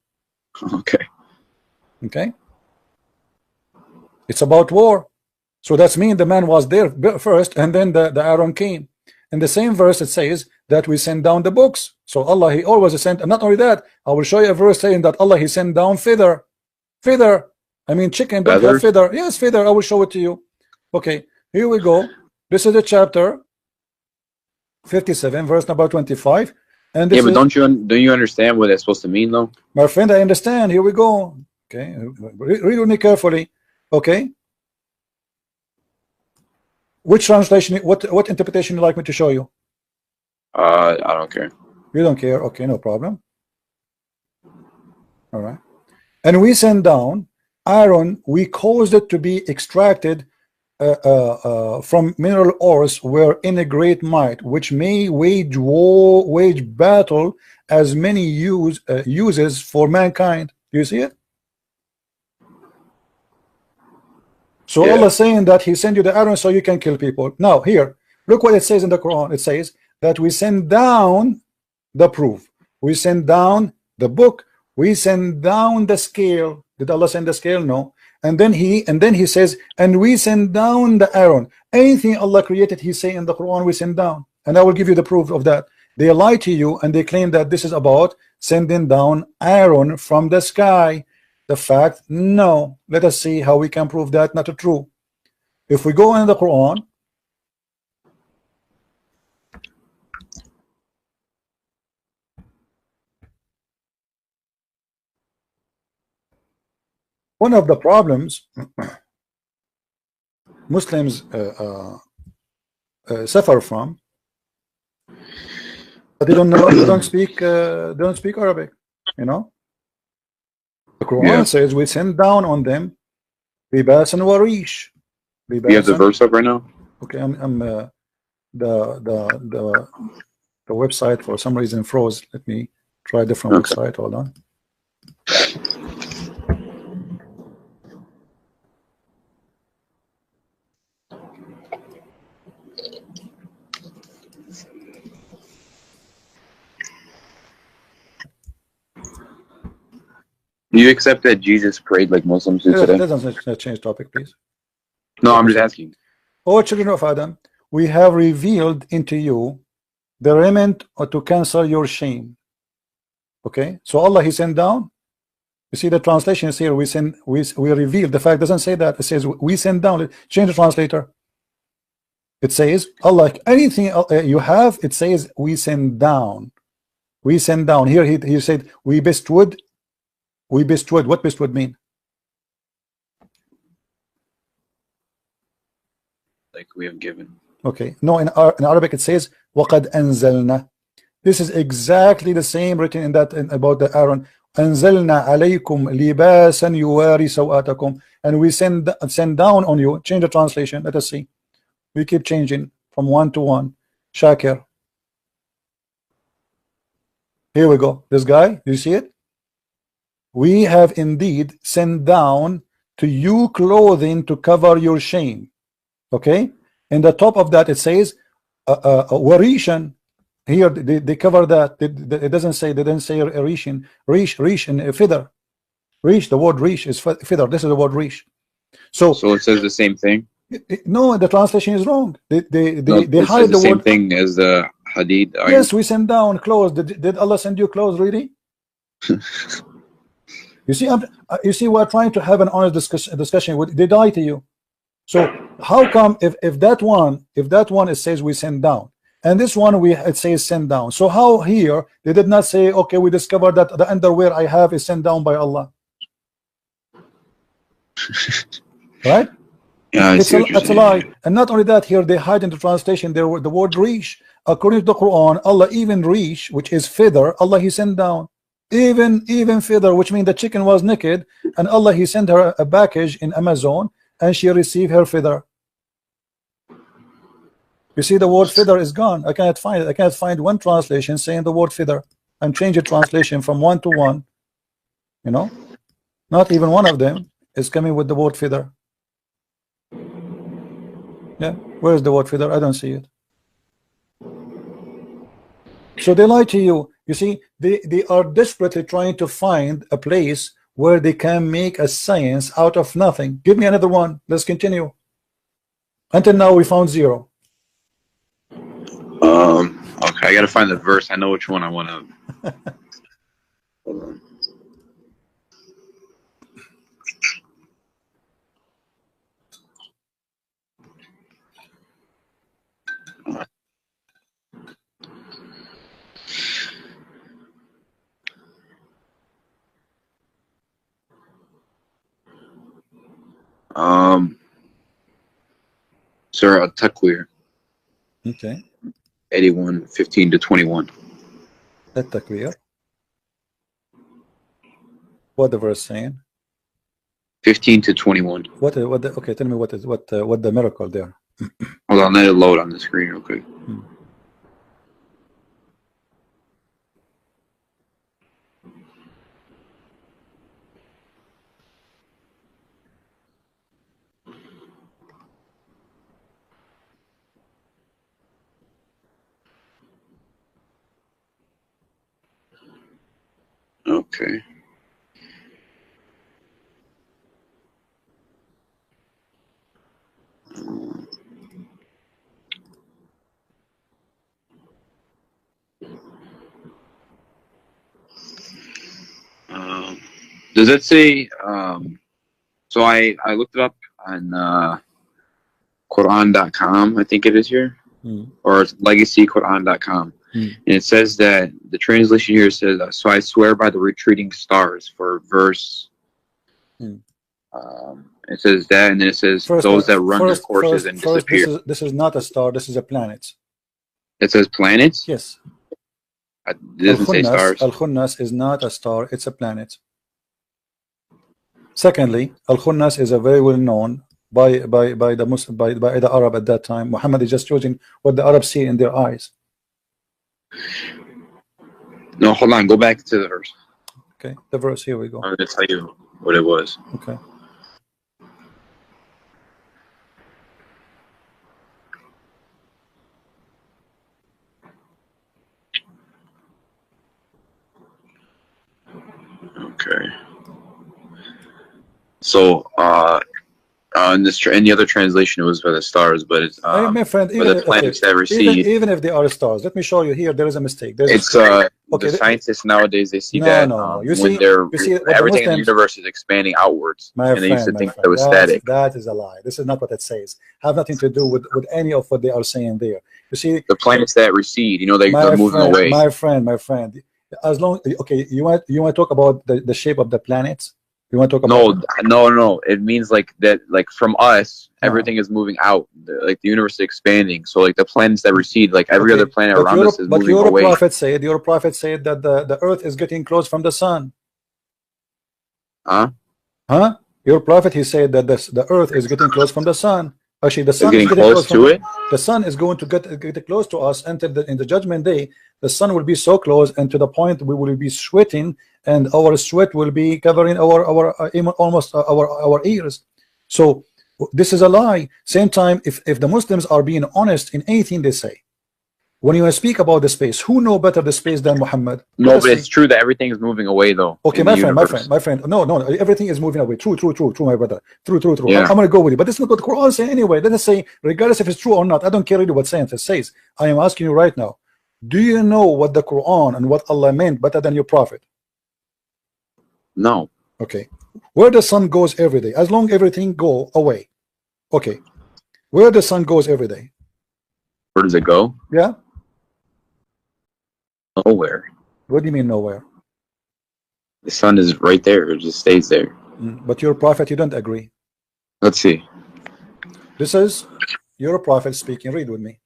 Okay. Okay. It's about war. So that's mean the man was there first, and then the iron came. In the same verse, it says that we send down the books. So Allah, He always sent. And not only that, I will show you a verse saying that Allah, He sent down feather. I mean, chicken don't have feather. Yes, feather. I will show it to you. Okay, here we go. This is the chapter 57, verse number 25. And this but don't you understand what it's supposed to mean, though? My friend, I understand. Here we go. Okay, read with me carefully. Okay. Which translation? What interpretation you like me to show you? I don't care. You don't care? Okay, no problem. All right. And we send down iron. We caused it to be extracted from mineral ores, where in a great might, which may wage battle as many uses for mankind. Do you see it? So Allah is saying that He sent you the iron so you can kill people. Now here, look what it says in the Quran. It says that we send down the proof, we send down the book, we send down the scale. Did Allah send the scale? No. And then he says, and we send down the iron. Anything Allah created, He say in the Quran, we send down. And I will give you the proof of that. They lie to you and they claim that this is about sending down iron from the sky. The fact, no. Let us see how we can prove that not true. If we go in the Quran, one of the problems Muslims suffer from, but they don't know, they don't speak Arabic. You know, the Quran says we send down on them Ribas and Warish. You have the verse up right now? Okay, I'm the the website for some reason froze. Let me try a different website. Hold on. Do you accept that Jesus prayed like Muslims do today? Let's change topic, please. No, I'm just asking. O children of Adam, we have revealed into you the remnant to cancel your shame. Okay, so Allah He sent down. You see the translation is here. We reveal. The fact doesn't say that. It says we send down. Change the translator. It says Allah. Anything you have, it says we send down. We send down. Here he said we bestowed. We bestowed. What bestowed mean? Like we have given. Okay. No, in Arabic it says وَقَدْ أَنزَلْنَا. This is exactly the same written in that about the Aaron. أَنزَلْنَا عَلَيْكُمْ لِبَاسًا يُوَارِي سَوْآتَكُمْ. And we send down on you. Change the translation. Let us see. We keep changing from one to one. Shakir. Here we go. This guy. You see it? We have indeed sent down to you clothing to cover your shame. Okay, in the top of that it says warishan. Here they cover that. It doesn't say, they didn't say rishin. Rish and feather. Rish, the word rish is feather. This is the word rish. So it says the same thing. No, the translation is wrong. They the hide the same word thing as the hadith. Yes, we send down clothes. Did Allah send you clothes really? You see, we're trying to have an honest discussion. They lie to you. So how come if that one it says we send down, and this one it says send down? So how here they did not say, okay, we discovered that the underwear I have is sent down by Allah, right? Yeah, It's a lie. And not only that, here they hide in the translation there the word rish. According to the Quran, Allah even rish, which is feather, Allah He sent down. Even feather, which means the chicken was naked, and Allah He sent her a package in Amazon, and she received her feather. You see, the word feather is gone. I cannot find it. I cannot find one translation saying the word feather. And change the translation from one to one. You know, not even one of them is coming with the word feather. Yeah, where is the word feather? I don't see it. So they lie to you. You see, they are desperately trying to find a place where they can make a science out of nothing. Give me another one. Let's continue. Until now, we found zero. Okay, I gotta find the verse. I know which one I want to. Hold on. Surah At-Takwir. Okay. 81, 15 to 21. At-Takwir. What the verse saying? 15 to 21. Okay, tell me what the miracle there. Hold on, let it load on the screen real quick. Okay. Does it say? So I looked it up on Quran.com. I think it is here, or LegacyQuran.com, and it says that the translation here says, "So I swear by the retreating stars." For verse, it says that, and then it says those that run their courses and disappear. This is not a star. This is a planet. It says planets. Yes. It doesn't say stars. Al-Khunnas is not a star. It's a planet. Secondly, Al-Khunnas is a very well known by the Muslim, by the Arab at that time. Muhammad is just choosing what the Arabs see in their eyes. No, hold on. Go back to the verse. Okay, the verse. Here we go. I'm going to tell you what it was. Okay. Okay. So, in the other translation, it was by the stars, but it's My friend, by even the if, planets that recede. even if they are stars, let me show you here. There is a mistake. There's It's okay. the scientists nowadays, they see No, that no. You when see, they're you see what the everything in the Muslims, universe is expanding outwards, my and they used to friend, think that it was static. that is a lie. This is not what it says. Have nothing to do with any of what they are saying there. You see, The planets that recede, they're my moving friend, away. my friend. As long, okay, you want to talk about the shape of the planets? You want to talk about? No. It means like that, like from us, everything is moving out. Like the universe is expanding. So like the planets that recede, like every other planet around us is moving away. Your prophet said that the earth is getting close from the sun. Huh? Your prophet, he said that the earth is getting close from the sun. Actually, the sun is getting close to it. The sun is going to get close to us until in the judgment day. The sun will be so close, and to the point we will be sweating, and our sweat will be covering our almost our ears. So this is a lie. Same time, if the Muslims are being honest in anything they say, when you speak about the space, who know better the space than Muhammad? No, but it's true that everything is moving away, though. Okay, my friend. No, everything is moving away. True, my brother. True. Yeah. I'm gonna go with you, but this is not what the Quran says anyway. Let us say, regardless if it's true or not, I don't care really what science says. I am asking you right now. Do you know what the Quran and what Allah meant better than your prophet? No. Okay. Where the sun goes every day, as long everything go away. Okay. Where the sun goes every day. Where does it go? Yeah. Nowhere. What do you mean nowhere? The sun is right there. It just stays there. But your prophet, you don't agree. Let's see. This is your prophet speaking. Read with me.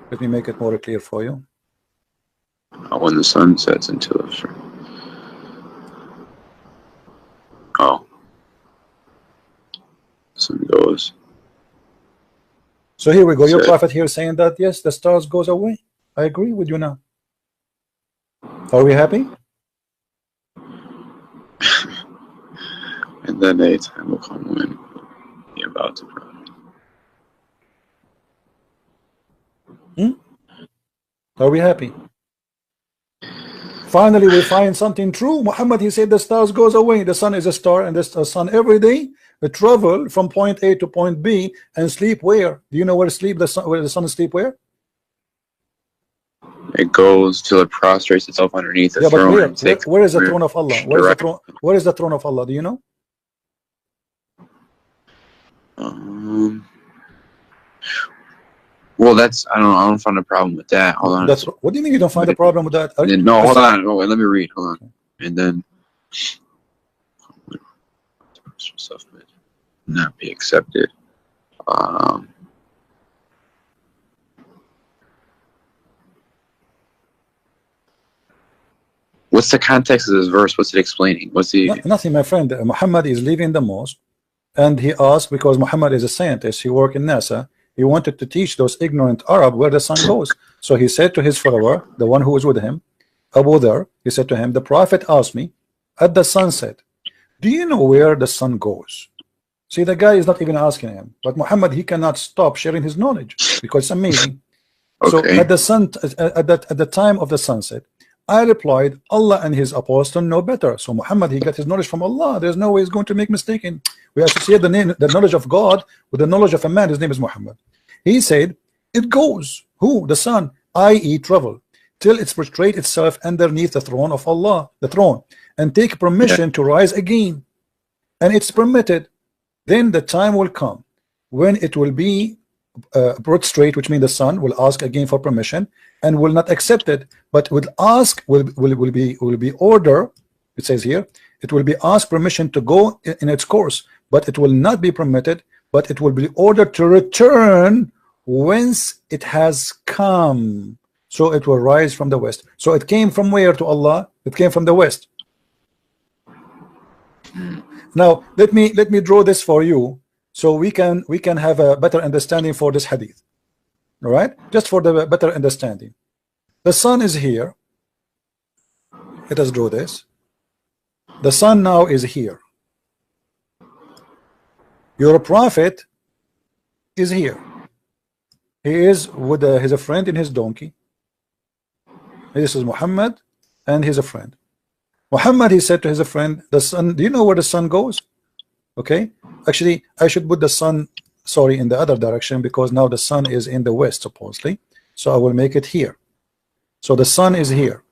Let me make it more clear for you. When the sun sets into the... Oh. Sun goes. So here we go. Your prophet here saying that yes, the stars goes away. I agree with you now. Are we happy? And then a time will come when you're about to pray. Are we happy? Finally, we find something true. Muhammad, he said the stars goes away. The sun is a star, and the sun every day we travel from point A to point B and sleep where? Do you know where where the sun sleep where? It goes till it prostrates itself underneath the throne. Where is the throne of Allah? Where is the throne of Allah? Do you know? Well, that's I don't find a problem with that. Hold on. What do you mean you don't find a problem with that? No, hold on. Oh, wait, let me read. Hold on. And then stuff would not be accepted. What's the context of this verse? What's it explaining? What's the nothing, my friend. Muhammad is leaving the mosque, and he asked, because Muhammad is a scientist, he worked in NASA. He wanted to teach those ignorant Arab where the sun goes. So he said to his follower, the one who was with him, Abu Dhar, he said to him, the prophet asked me at the sunset, do you know where the sun goes? See, the guy is not even asking him, but Muhammad, he cannot stop sharing his knowledge because it's amazing. Okay. So at the time of the sunset, I replied, Allah and his apostle know better. So Muhammad, he got his knowledge from Allah. There's no way he's going to make mistaken. We associate the knowledge of God with the knowledge of a man. His name is Muhammad. He said, it goes, who? The sun, i.e. travel, till it prostrate itself underneath the throne of Allah, the throne, and take permission to rise again. And it's permitted. Then the time will come when it will be prostrate, which means the sun will ask again for permission and will not accept it, but will ask, will be order. It says here, it will be asked permission to go in its course, but it will not be permitted, but it will be ordered to return whence it has come. So it will rise from the west. So it came from where to Allah? It came from the west. Now let me draw this for you, so we can have a better understanding for this hadith. All right, just for the better understanding. The sun is here. Let us draw this. The sun now is here. Your prophet is here. He is with he's a friend in his donkey. This is Muhammad, and he's a friend. Muhammad, he said to his friend, the sun, do you know where the sun goes? Okay, actually I should put the sun, sorry, in the other direction, because now the sun is in the west supposedly, so I will make it here. So the sun is here,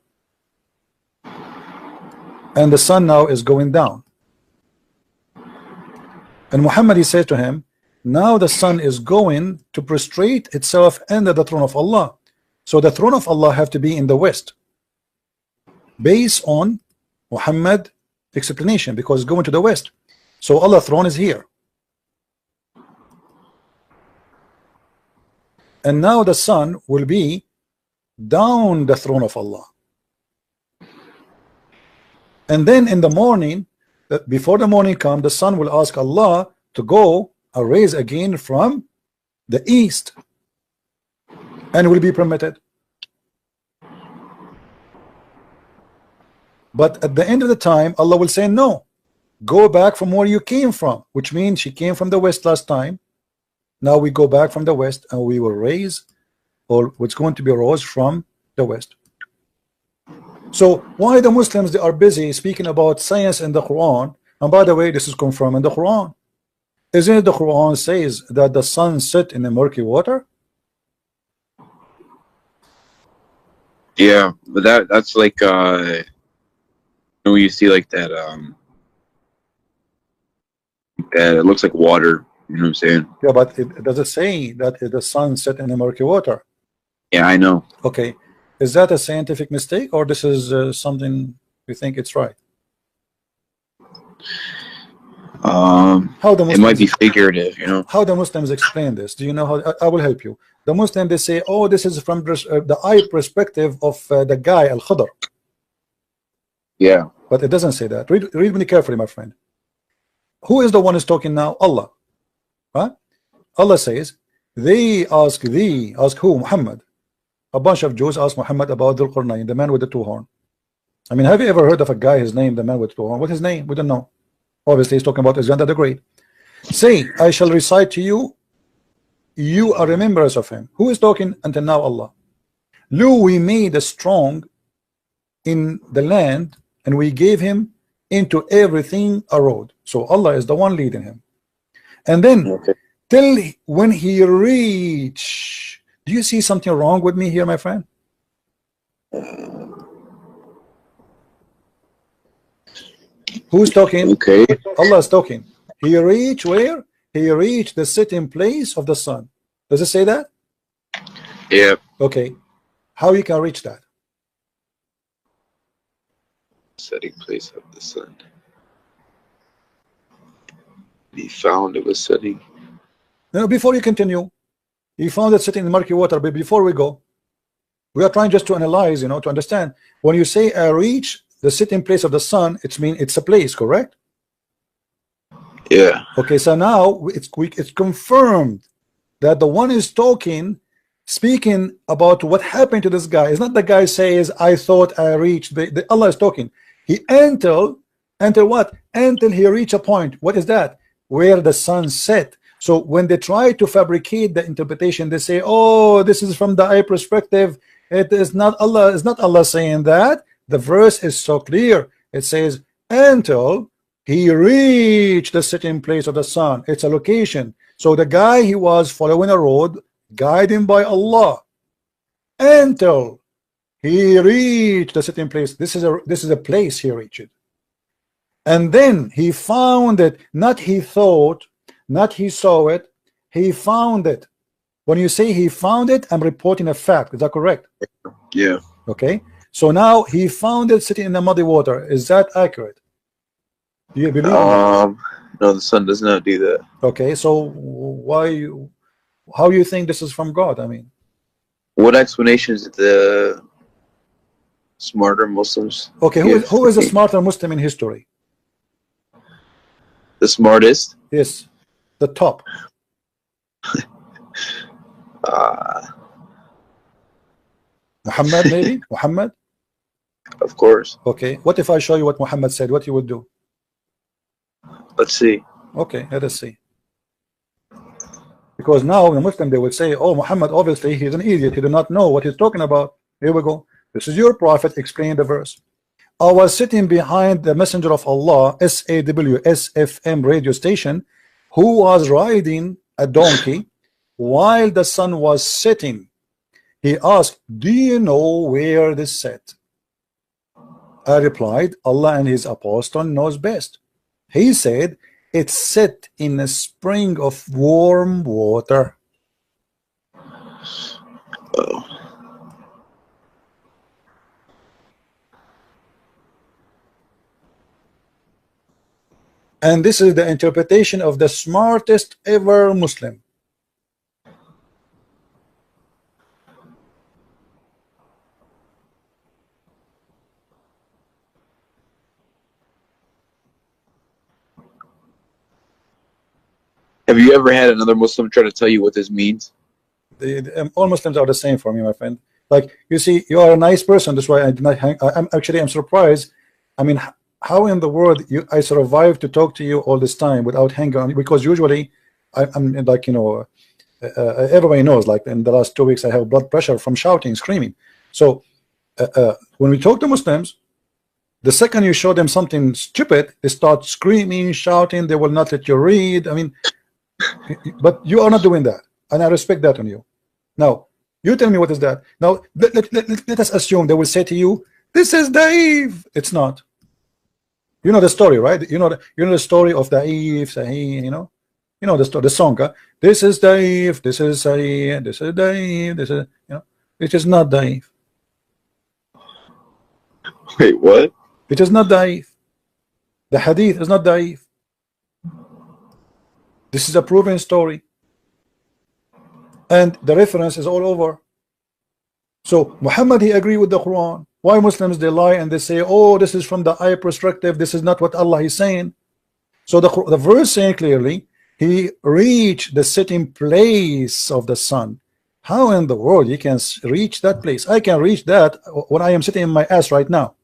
and the sun now is going down, and Muhammad, he said to him, now the sun is going to prostrate itself under the throne of Allah. So the throne of Allah have to be in the west, based on Muhammad explanation, because it's going to the west. So Allah's throne is here, and now the sun will be down the throne of Allah. And then in the morning, before the morning come, the sun will ask Allah to go arise again from the east, and will be permitted. But at the end of the time, Allah will say, no, go back from where you came from, which means she came from the west last time. Now we go back from the west, and we will raise, or what's going to be rose from the west. So why the Muslims, they are busy speaking about science in the Quran? And by the way, this is confirmed in the Quran. Isn't it the Quran says that the sun set in the murky water? Yeah, but that's like you see like that that it looks like water, you know what I'm saying? Yeah, but does it say that the sun set in the murky water? Yeah, I know. Okay, is that a scientific mistake, or this is something you think it's right? How the Muslims, it might be figurative, you know. How the Muslims explain this? Do you know how? I will help you. The Muslims, they say, oh, this is from the eye perspective of the guy Al-Khadr. Yeah, but it doesn't say that. Read me carefully, my friend. Who is the one who's talking now? Allah. Right? Allah says, they ask thee, ask who? Muhammad. A bunch of Jews ask Muhammad about Dhul Qarnayn, the man with the two horn. I mean, have you ever heard of a guy, his name, the man with two horn? What's his name? We don't know. Obviously, he's talking about Alexander the Great. Say, I shall recite to you, you are remembrance of him. Who is talking until now? Allah. Lo, we made a strong in the land, and we gave him into everything a road. So Allah is the one leading him. And then till when he reach, do you see something wrong with me here, my friend? Who's talking? Okay. Allah is talking. He reached where? He reached the sitting place of the sun. Does it say that? Yeah. Okay. How you can reach that? Setting place of the sun. He found it was setting. No, before you continue, he found it sitting in murky water. But before we go, we are trying just to analyze, you know, to understand. When you say I reach the sitting place of the sun, it means it's a place, correct? Yeah. Okay, so now it's confirmed that the one is talking, speaking about what happened to this guy. It's not the guy says, I thought I reached. Allah is talking. He until what? Until he reached a point. What is that? Where the sun set. So when they try to fabricate the interpretation, they say, oh, this is from the eye perspective. It is not Allah. It's not Allah saying that. The verse is so clear. It says, until he reached the sitting place of the sun. It's a location. So the guy, he was following a road, guided by Allah, until he reached the sitting place. This is a place he reached. And then he found it. Not he thought, not he saw it. He found it. When you say he found it, I'm reporting a fact. Is that correct? Yeah. Okay. So now he found it sitting in the muddy water. Is that accurate? Do you believe that? No, the sun does not do that. Okay, so how you think this is from God? I mean, what explanations did the smarter Muslims? Okay, who is a smarter Muslim in history? The smartest? Yes, the top. Uh, Muhammad, maybe? Muhammad? of course. Okay. What if I show you what Muhammad said? What you would do? Let's see. Okay, let us see. Because now the Muslim, they would say, oh, Muhammad, obviously he's an idiot. He did not know what he's talking about. Here we go. This is your prophet explaining the verse. I was sitting behind the messenger of Allah, SAWSFM radio station, who was riding a donkey while the sun was setting. He asked, do you know where this set? I replied, Allah and his apostle knows best. He said, it's set in a spring of warm water. Oh. And this is the interpretation of the smartest ever Muslim. Have you ever had another Muslim try to tell you what this means? All Muslims are the same for me, my friend. Like, you see, you are a nice person. That's why I did not hang. I'm surprised. I mean, how in the world I survived to talk to you all this time without hanging on? Because usually I'm like, you know, everybody knows, like in the last 2 weeks I have blood pressure from shouting, screaming. So when we talk to Muslims, the second you show them something stupid, they start screaming, shouting. They will not let you read. I mean, but you are not doing that, and I respect that on you. Now you tell me, what is that? Now let us assume they will say to you, this is Dave. It's not. You know the story, right? You know the story of Dave. You know the story, the song. This is Dave. This is Saeed. This is Dave. This is, you know, it is not Dave. Wait, what? It is not Dave. The hadith is not Dave. This is a proven story, and the reference is all over. So Muhammad, he agreed with the Quran. Why Muslims, they lie and they say, oh, this is from the eye perspective, this is not what Allah is saying. So the verse saying clearly, he reached the sitting place of the sun. How in the world you can reach that place? I can reach that when I am sitting in my ass right now.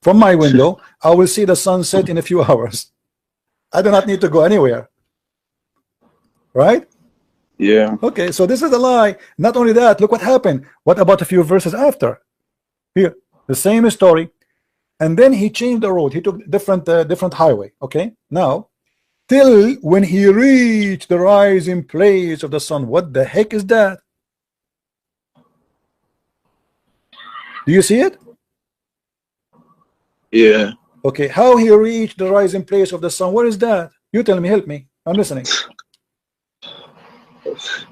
From my window, I will see the sun set in a few hours. I do not need to go anywhere. Right? Yeah. Okay, so this is a lie. Not only that, look what happened. What about a few verses after? Here, the same story, and then he changed the road. He took different highway. Okay, now till when he reached the rising place of the sun. What the heck is that? Do you see it? Yeah. Okay, how he reached the rising place of the sun? What is that? You tell me, help me. I'm listening.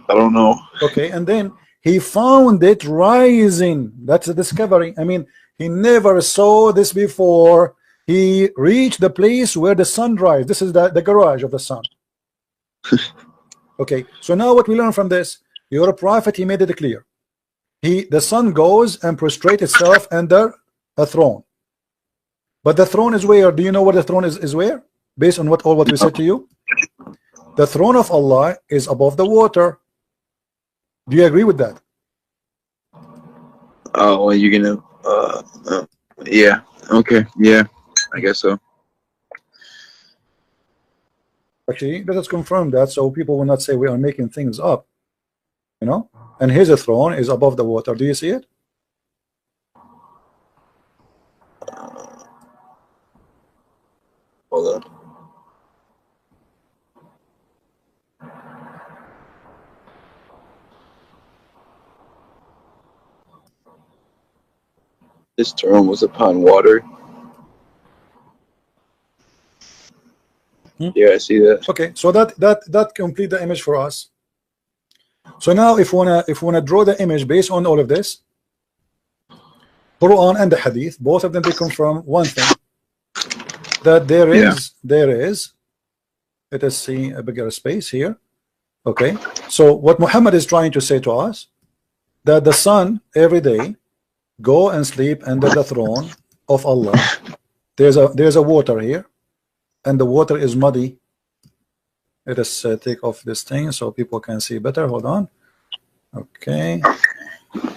I don't know. Okay, and then he found it rising. That's a discovery. I mean, he never saw this before. He reached the place where the sun rises. This is the garage of the sun. Okay, so now what we learn from this, your prophet, he made it clear. The sun goes and prostrates itself under a throne. But the throne is where? Do you know where the throne is where? Based on what we said to you? The throne of Allah is above the water. Do you agree with that? Oh, well, you're gonna, yeah, okay, yeah, I guess so. Actually, let us confirm that so people will not say we are making things up. You know? And his throne is above the water. Do you see it? Hold on. This throne was upon water. Yeah, I see that. Okay, so that complete the image for us. So now if we wanna draw the image based on all of this, Quran and the Hadith, both of them, they confirm one thing, that there is let us see a bigger space here. Okay, so what Muhammad is trying to say to us, that the sun every day go and sleep under the throne of Allah. There's a water here, and the water is muddy. Let us take off this thing so people can see better. Hold on. Okay.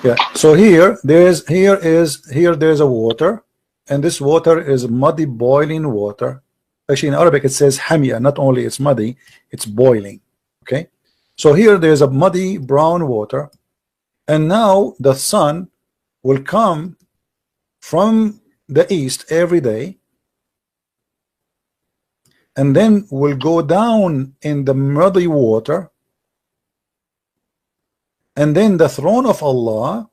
Yeah. So here there's a water, and this water is muddy boiling water. Actually, in Arabic it says hamia. Not only it's muddy, it's boiling. Okay. So here there's a muddy brown water, and now the sun will come from the east every day, and then will go down in the muddy water, and then the throne of Allah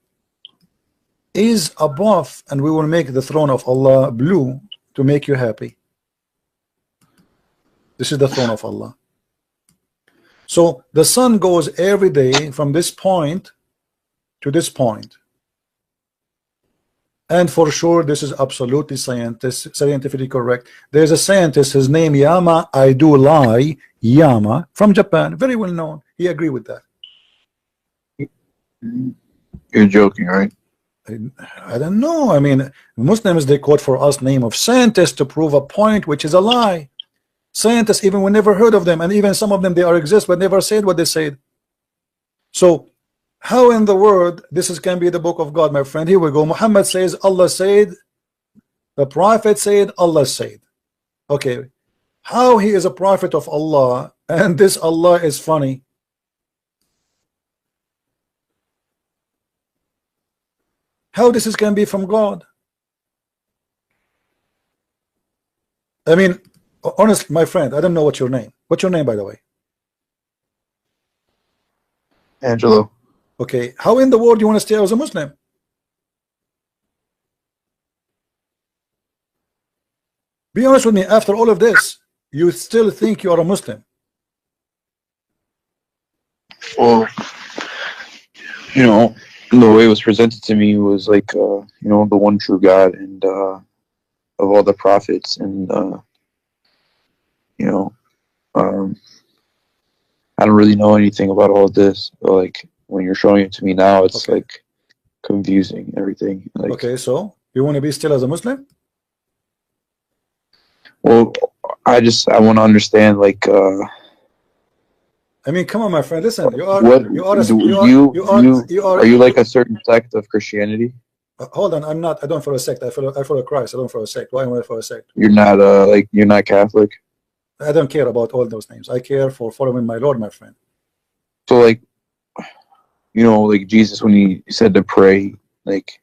is above, and we will make the throne of Allah blue to make you happy. This is the throne of Allah. So the sun goes every day from this point to this point, and for sure this is absolutely scientifically correct. There's a scientist, his name Yama, I do lie, Yama, from Japan, very well known. He agreed with that. You're joking, right? I don't know. I mean, Muslims, they quote for us name of scientists to prove a point which is a lie. Scientists, even we never heard of them, and even some of them, they are exist but never said what they said. So how in the world this can be the book of God, my friend? Here we go. Muhammad says Allah said, the prophet said Allah said. Okay, how he is a prophet of Allah and this Allah is funny? How this can be from God? I mean, honestly, my friend, I don't know what's your name. What's your name, by the way? Angelo. Okay, how in the world you want to stay as a Muslim? Be honest with me, after all of this, you still think you are a Muslim? Well, you know, the way it was presented to me was like, you know, the one true God and of all the prophets, and you know, I don't really know anything about all this, but like when you're showing it to me now, it's okay, like confusing everything. Like, okay, so you want to be still as a Muslim? well, I want to understand, like, I mean, come on, my friend. Listen, what are you like a certain sect of Christianity? Hold on, I'm not. I don't follow a sect. I follow Christ. I don't follow a sect. Why am I follow a sect? You're not like, you're not Catholic. I don't care about all those names. I care for following my Lord, my friend. So like, you know, like Jesus, when he said to pray, like,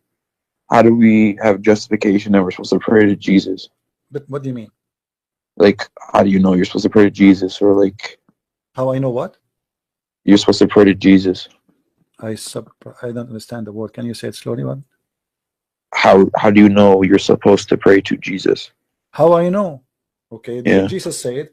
how do we have justification that we're supposed to pray to Jesus? But what do you mean? Like, how do you know you're supposed to pray to Jesus? Or like, How I know what? you're supposed to pray to Jesus? I don't understand the word. Can you say it slowly, one? How do you know you're supposed to pray to Jesus? How I know? Okay, Yeah. Jesus said,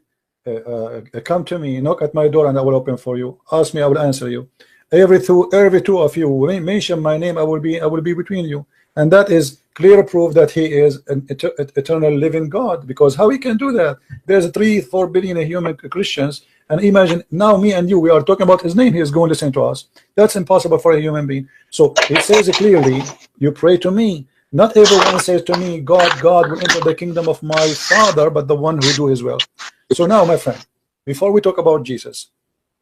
come to me, knock at my door, and I will open for you. Ask me, I will answer you. Every two of you mention my name, I will be between you. And that is clear proof that he is an eternal living God. Because how he can do that? There's 3-4 billion human Christians, and imagine now me and you, we are talking about his name, he is going to listen to us. That's impossible for a human being. So he says clearly, you pray to me. Not everyone says to me, God will enter the kingdom of my Father, but the one who do his will. So now, my friend, before we talk about Jesus,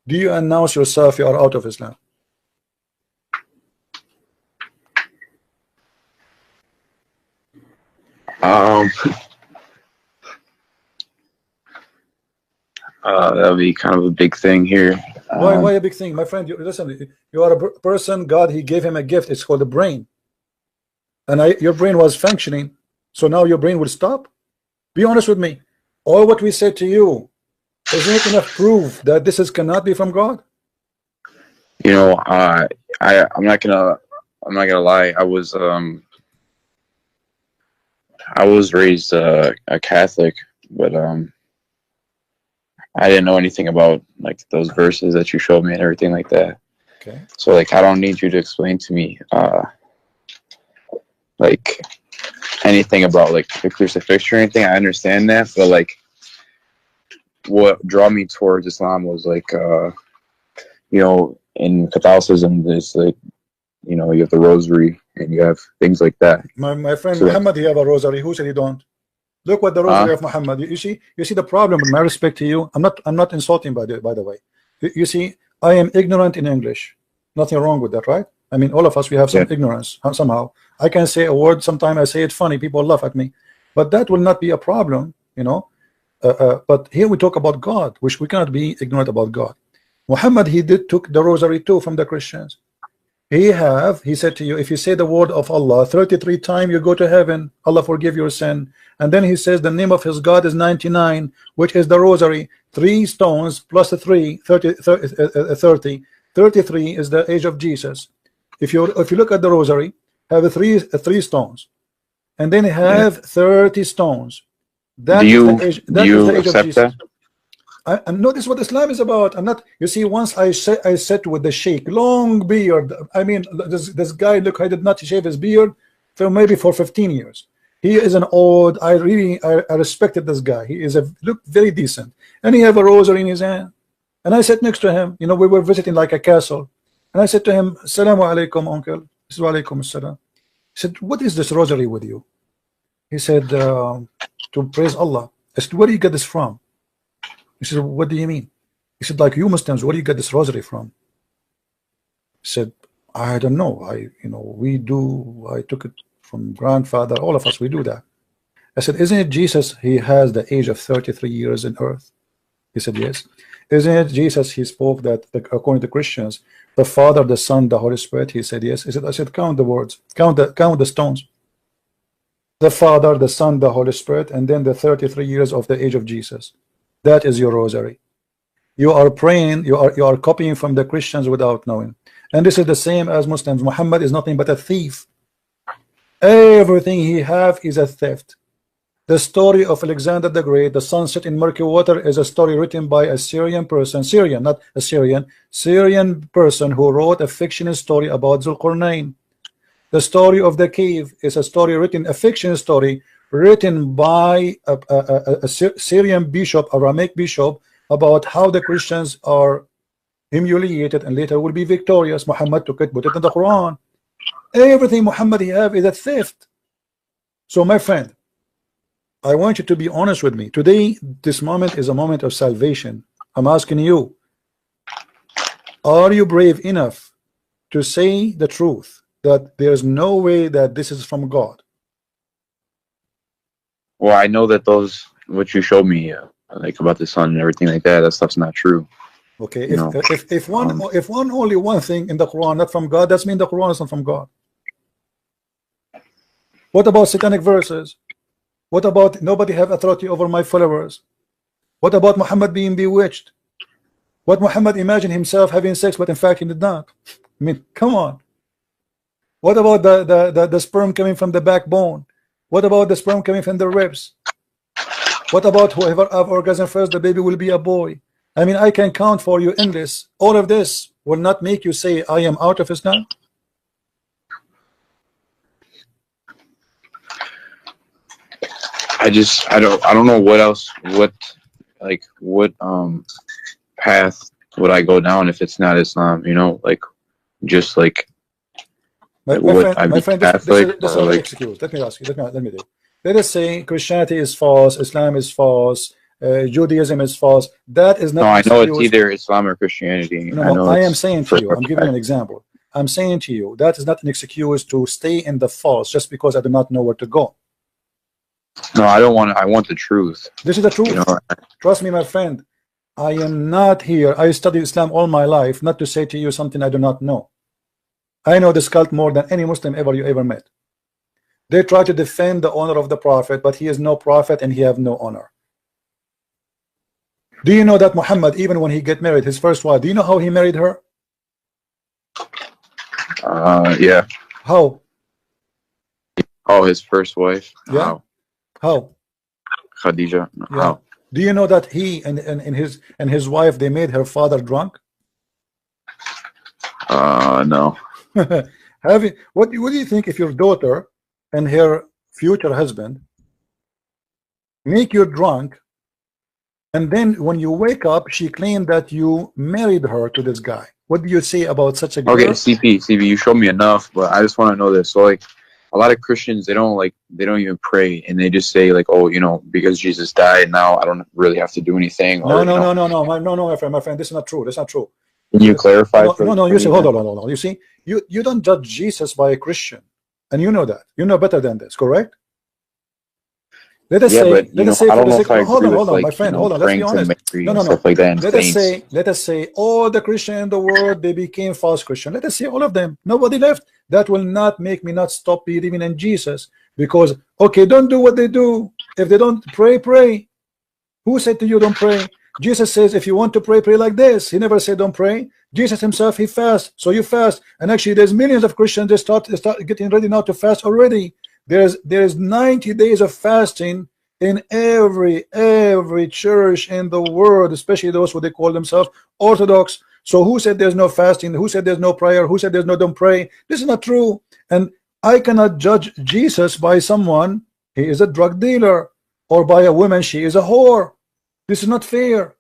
do you announce yourself you are out of Islam? That would be kind of a big thing here. Why a big thing, my friend? Listen, you are a person. God, he gave him a gift. It's called a brain, and your brain was functioning. So now your brain will stop. Be honest with me. All what we said to you, isn't it enough proof that this cannot be from God? You know, I'm not gonna lie. I was raised a Catholic, but I didn't know anything about like those verses that you showed me and everything like that. Okay. So like, I don't need you to explain to me like anything about like the crucifixion or anything. I understand that, but like, what drew me towards Islam was like, you know, in Catholicism, there's like, you know, you have the rosary and you have things like that. My friend So, Muhammad, he have a rosary. Who said he don't? Look what the rosary of Muhammad. You see the problem. With my respect to you, I'm not insulting by the way. You see, I am ignorant in English. Nothing wrong with that, right? I mean, all of us, we have some ignorance somehow. I can say a word, sometimes I say it funny, people laugh at me, but that will not be a problem, you know. But here we talk about God, which we cannot be ignorant about God. Muhammad, he took the rosary too from the Christians. He said to you, if you say the word of Allah 33 times, you go to heaven, Allah forgive your sin. And then he says the name of his God is 99, which is the rosary. 3 stones plus 3, 30, 33 is the age of Jesus. If you look at the rosary, have three stones, and then have 30 stones. That is the age. That is the age of Jesus. And notice what Islam is about. I'm not. You see, once I sat with the sheikh, long beard. I mean, this guy. Look, I did not shave his beard for maybe 15 years. He is an old. I respected this guy. He is look very decent, and he have a rosary in his hand. And I sat next to him. You know, we were visiting like a castle, and I said to him, "Assalamu alaikum, uncle." He said, "Wa alaikum assalam." He said, "What is this rosary with you?" He said, "To praise Allah." I said, "Where do you get this from?" He said, "What do you mean?" He said, "Like you Muslims, where do you get this rosary from?" He said, "I don't know. We do. I took it from grandfather. All of us, we do that." I said, "Isn't it Jesus? He has the age of 33 years in earth." He said, "Yes." "Isn't it Jesus? He spoke that according to Christians, the Father, the Son, the Holy Spirit." He said, "Yes." I said, "Count the words. Count the stones. The Father, the Son, the Holy Spirit, and then the 33 years of the age of Jesus. That is your rosary. You are praying, you are copying from the Christians without knowing. And this is the same as Muslims. Muhammad is nothing but a thief. Everything he have is a theft. The story of Alexander the Great, the sunset in murky water, is a story written by a Syrian person, Syrian, not Assyrian, Syrian person who wrote a fictional story about Zulqarnain. The story of the cave is a story written, a fictional story written by a Syrian bishop, Aramaic bishop, about how the Christians are humiliated and later will be victorious. Muhammad took it, put it in the Quran. Everything Muhammad he have is a theft. So my friend, I want you to be honest with me. Today, this moment is a moment of salvation. I'm asking you, are you brave enough to say the truth, that there's no way that this is from God? Well, I know that what you showed me, like about the sun and everything like that stuff's not true. Okay, if only one thing in the Quran not from God, that's mean the Quran is not from God. What about satanic verses? What about nobody have authority over my followers? What about Muhammad being bewitched? What Muhammad imagined himself having sex, but in fact he did not? I mean, come on. What about the sperm coming from the backbone? What about the sperm coming from the ribs? What about whoever have orgasm first, the baby will be a boy? I mean, I can count for you endless. All of this will not make you say I am out of Islam. I don't know what else, what path would I go down if it's not Islam, like just like my friend, this is an excuse. Let me ask you, let me do. Let us say Christianity is false, Islam is false, Judaism is false. That is not. No, I know it's either Islam or Christianity. No, I am saying to you, I'm giving you an example. I'm saying to you, that is not an excuse to stay in the false just because I do not know where to go. No, I don't want to. I want the truth. This is the truth. Trust me, my friend. I am not here. I studied Islam all my life, not to say to you something I do not know. I know this cult more than any Muslim you ever met. They try to defend the honor of the Prophet, but he is no prophet and he have no honor. Do you know that Muhammad, even when he get married, his first wife, do you know how he married her? Yeah. How? Oh, his first wife. Yeah. How? Khadija. Yeah. How? Do you know that he and his wife, they made her father drunk? No. What do you think if your daughter and her future husband make you drunk, and then when you wake up, she claimed that you married her to this guy? What do you say about such a girl? Okay, CP, you showed me enough, but I just want to know this. So, like, a lot of Christians, they don't even pray, and they just say, like, oh, because Jesus died, now I don't really have to do anything. No, my friend, this is not true. That's not true. Can you clarify? No, you say, hold on. You see, you don't judge Jesus by a Christian, and you know that. You know better than this, correct? Let us say, but let us say, I for don't the know sake, if I hold agree with, on, my like, friend, hold on. Let's be praying to honest. Mary No, and stuff like that, and saints. Let us say all the Christians in the world, they became false Christian. Let us say all of them. Nobody left. That will not make me not stop believing in Jesus, because okay, don't do what they do. If they don't pray, pray. Who said to you don't pray? Jesus says if you want to pray, pray like this. He never said don't pray. Jesus himself, he fasts, so you fast. And actually there's millions of Christians, they start getting ready now to fast already. There's 90 days of fasting in every church in the world, especially those who they call themselves Orthodox. So who said there's no fasting? Who said there's no prayer? Who said there's no don't pray? This is not true. And I cannot judge Jesus by someone, he is a drug dealer, or by a woman, she is a whore. This is not fair.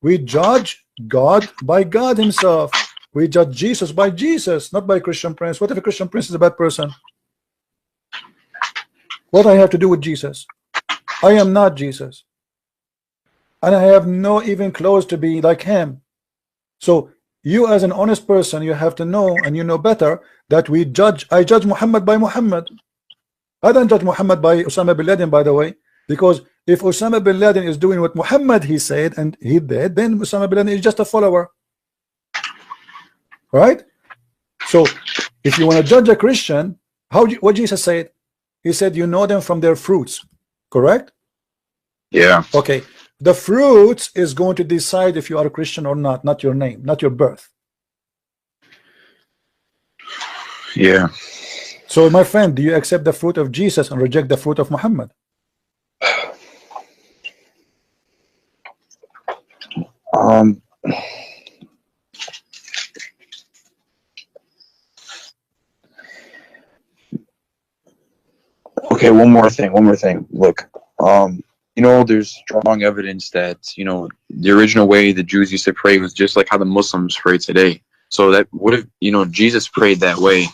We judge God by God himself. We judge Jesus by Jesus, not by Christian Prince. What if a Christian Prince is a bad person? What I have to do with Jesus? I am not Jesus, and I have no even close to be like him. So you, as an honest person, you have to know, and you know better, that I judge Muhammad by Muhammad. I don't judge Muhammad by Osama bin Laden, by the way, because if Osama bin Laden is doing what Muhammad he said and he did, then Osama bin Laden is just a follower, right? So if you want to judge a Christian, what Jesus said? He said you know them from their fruits, correct? Yeah. Okay, the fruits is going to decide if you are a Christian or not your name, not your birth. Yeah. So my friend, do you accept the fruit of Jesus and reject the fruit of Muhammad? Okay, one more thing. Look, there's strong evidence that, the original way the Jews used to pray was just like how the Muslims pray today. So that what if, Jesus prayed that way,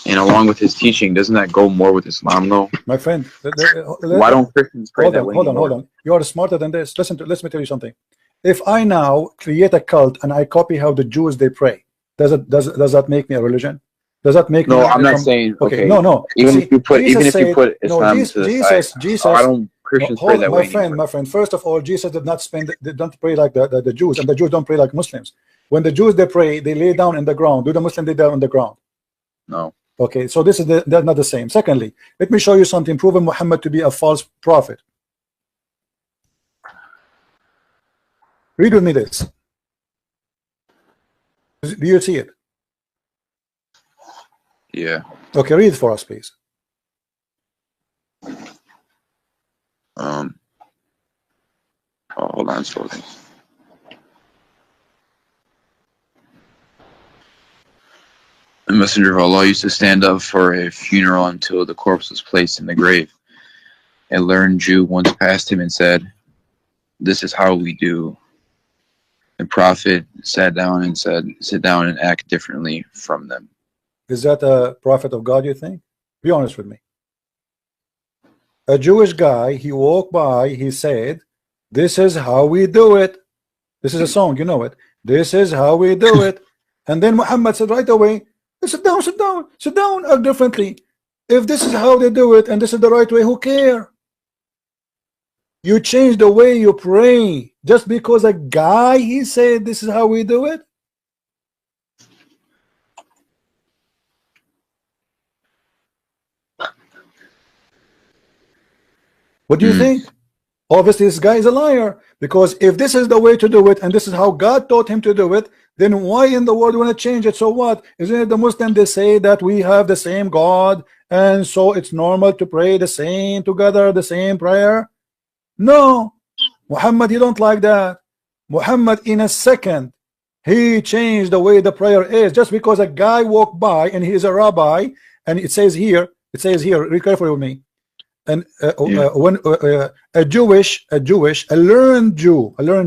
and along with his teaching, doesn't that go more with Islam though? My friend, why don't Christians pray that way anymore? Hold on. You are smarter than this. Let me tell you something. If I now create a cult and I copy how the Jews they pray, does that make me a religion? Does that make me? No, I'm not saying. Okay, no. Even if you put Islam to the side, Jesus. Why don't Christians pray that way anymore? My friend. First of all, Jesus did not pray like the Jews, and the Jews don't pray like Muslims. When the Jews they pray, they lay down in the ground. Do the Muslims lay down on the ground? No. Okay, so they're not the same. Secondly, let me show you something proving Muhammad to be a false prophet. Read with me this. Do you see it? Yeah. Okay, read it for us, please. Hold on, slowly. The messenger of Allah used to stand up for a funeral until the corpse was placed in the grave. A learned Jew once passed him and said, "This is how we do." The Prophet sat down and said, "Sit down and act differently from them." Is that a prophet of God, you think? Be honest with me. A Jewish guy, he walked by, he said, "This is how we do it." This is a song, you know it. "This is how we do it." And then Muhammad said right away, "Sit down, act differently." If this is how they do it and this is the right way, who cares? You change the way you pray just because a guy he said this is how we do it. What do you think? Obviously this guy is a liar, because if this is the way to do it and this is how God taught him to do it, then why in the world want to change it? So what? Isn't it the Muslim they say that we have the same God and so it's normal to pray the same together, the same prayer? No, Muhammad, he don't like that. Muhammad in a second he changed the way the prayer is, just because a guy walked by and he is a rabbi, and it says here, read carefully with me. And when a learned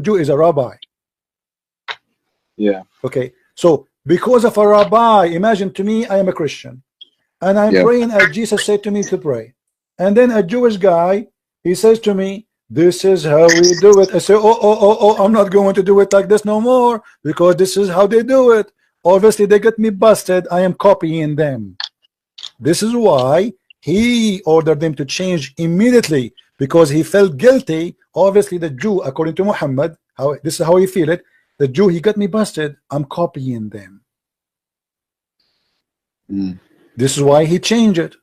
Jew is a rabbi. Yeah. Okay, so because of a rabbi, imagine to me I am a Christian and I'm praying as Jesus said to me to pray, and then a Jewish guy he says to me, This is how we do it. I say, oh, I'm not going to do it like this no more, because this is how they do it. Obviously, they get me busted. I am copying them. This is why he ordered them to change immediately, because he felt guilty. Obviously, the Jew, according to Muhammad, this is how he feel it. The Jew, he got me busted. I'm copying them. This is why he changed it.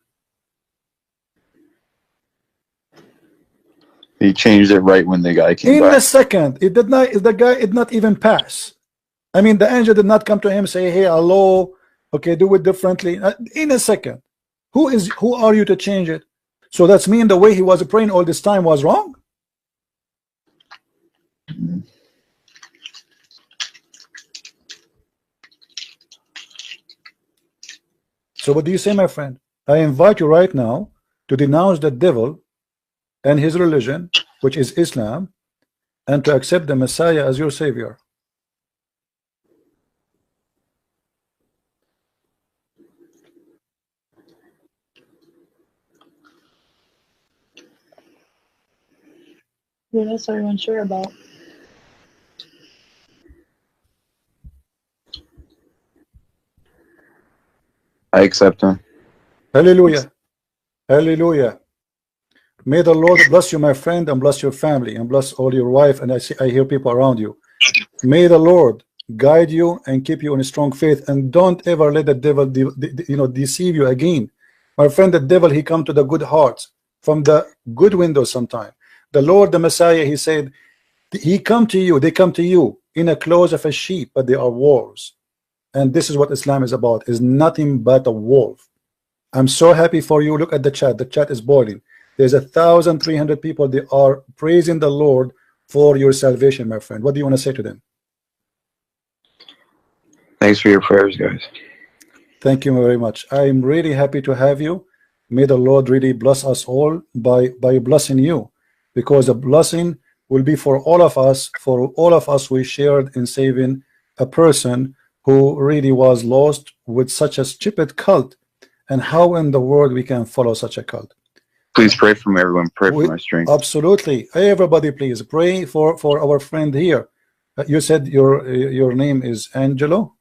He changed it right when the guy came back. In a second. It did not. The guy did not even pass. I mean, the angel did not come to him, say, hey, hello, okay, do it differently. In a second. Who are you to change it? So that's mean the way he was praying all this time was wrong? So what do you say, my friend? I invite you right now to denounce the devil and his religion, which is Islam, and to accept the Messiah as your savior. What else are you unsure about? I accept him. Hallelujah. Hallelujah. May the Lord bless you, my friend, and bless your family, and bless all your wife. And I hear people around you. May the Lord guide you and keep you in a strong faith, and don't ever let the devil deceive you again. My friend, the devil, he come to the good hearts from the good windows sometime. The Lord, the Messiah, he said, he come to you, they come to you in a clothes of a sheep, but they are wolves. And this is what Islam is about, is nothing but a wolf. I'm so happy for you. Look at the chat. The chat is boiling. There's 1,300 people. They are praising the Lord for your salvation, my friend. What do you want to say to them? Thanks for your prayers, guys. Thank you very much. I'm really happy to have you. May the Lord really bless us all by blessing you, because the blessing will be for all of us. For all of us, we shared in saving a person who really was lost with such a stupid cult. And how in the world we can follow such a cult? Please pray for me, everyone. Pray for my strength. Absolutely. Everybody, please pray for our friend here. You said your name is Angelo?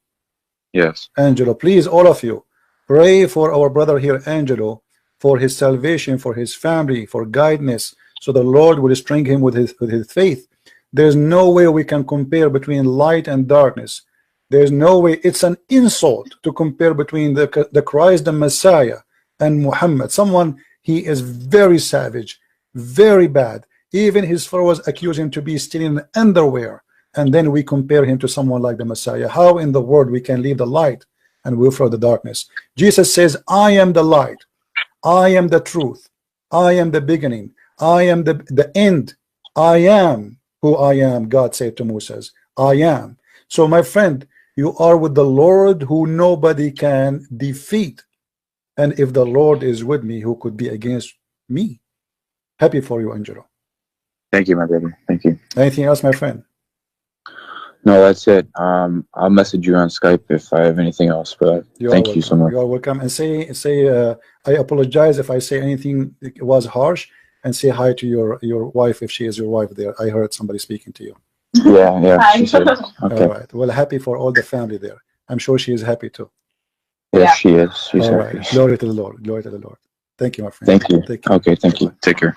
Yes. Angelo, please, all of you, pray for our brother here, Angelo, for his salvation, for his family, for guidance, so the Lord will strengthen him with his faith. There's no way we can compare between light and darkness. There's no way. It's an insult to compare between the Christ, the Messiah, and Muhammad. Someone, he is very savage, very bad. Even his followers accuse him to be stealing underwear, and then we compare him to someone like the Messiah. How in the world we can leave the light and will follow the darkness? Jesus says, I am the light, I am the truth, I am the beginning, I am the end, I am who I am. God said to Moses, I am. So my friend, you are with the Lord who nobody can defeat. And if the Lord is with me, who could be against me? Happy for you, Angelo. Thank you, my brother. Thank you. Anything else, my friend? No, that's it. I'll message you on Skype if I have anything else. But thank you so much. You are welcome. And say I apologize if I say anything that was harsh, and say hi to your wife if she is your wife there. I heard somebody speaking to you. Yeah. She said, okay. All right. Well, happy for all the family there. I'm sure she is happy too. Yes, she is. She's all happy. right. Glory to the Lord. Glory to the Lord. Thank you, my friend. Thank you. Take care. Okay, thank you. Take care.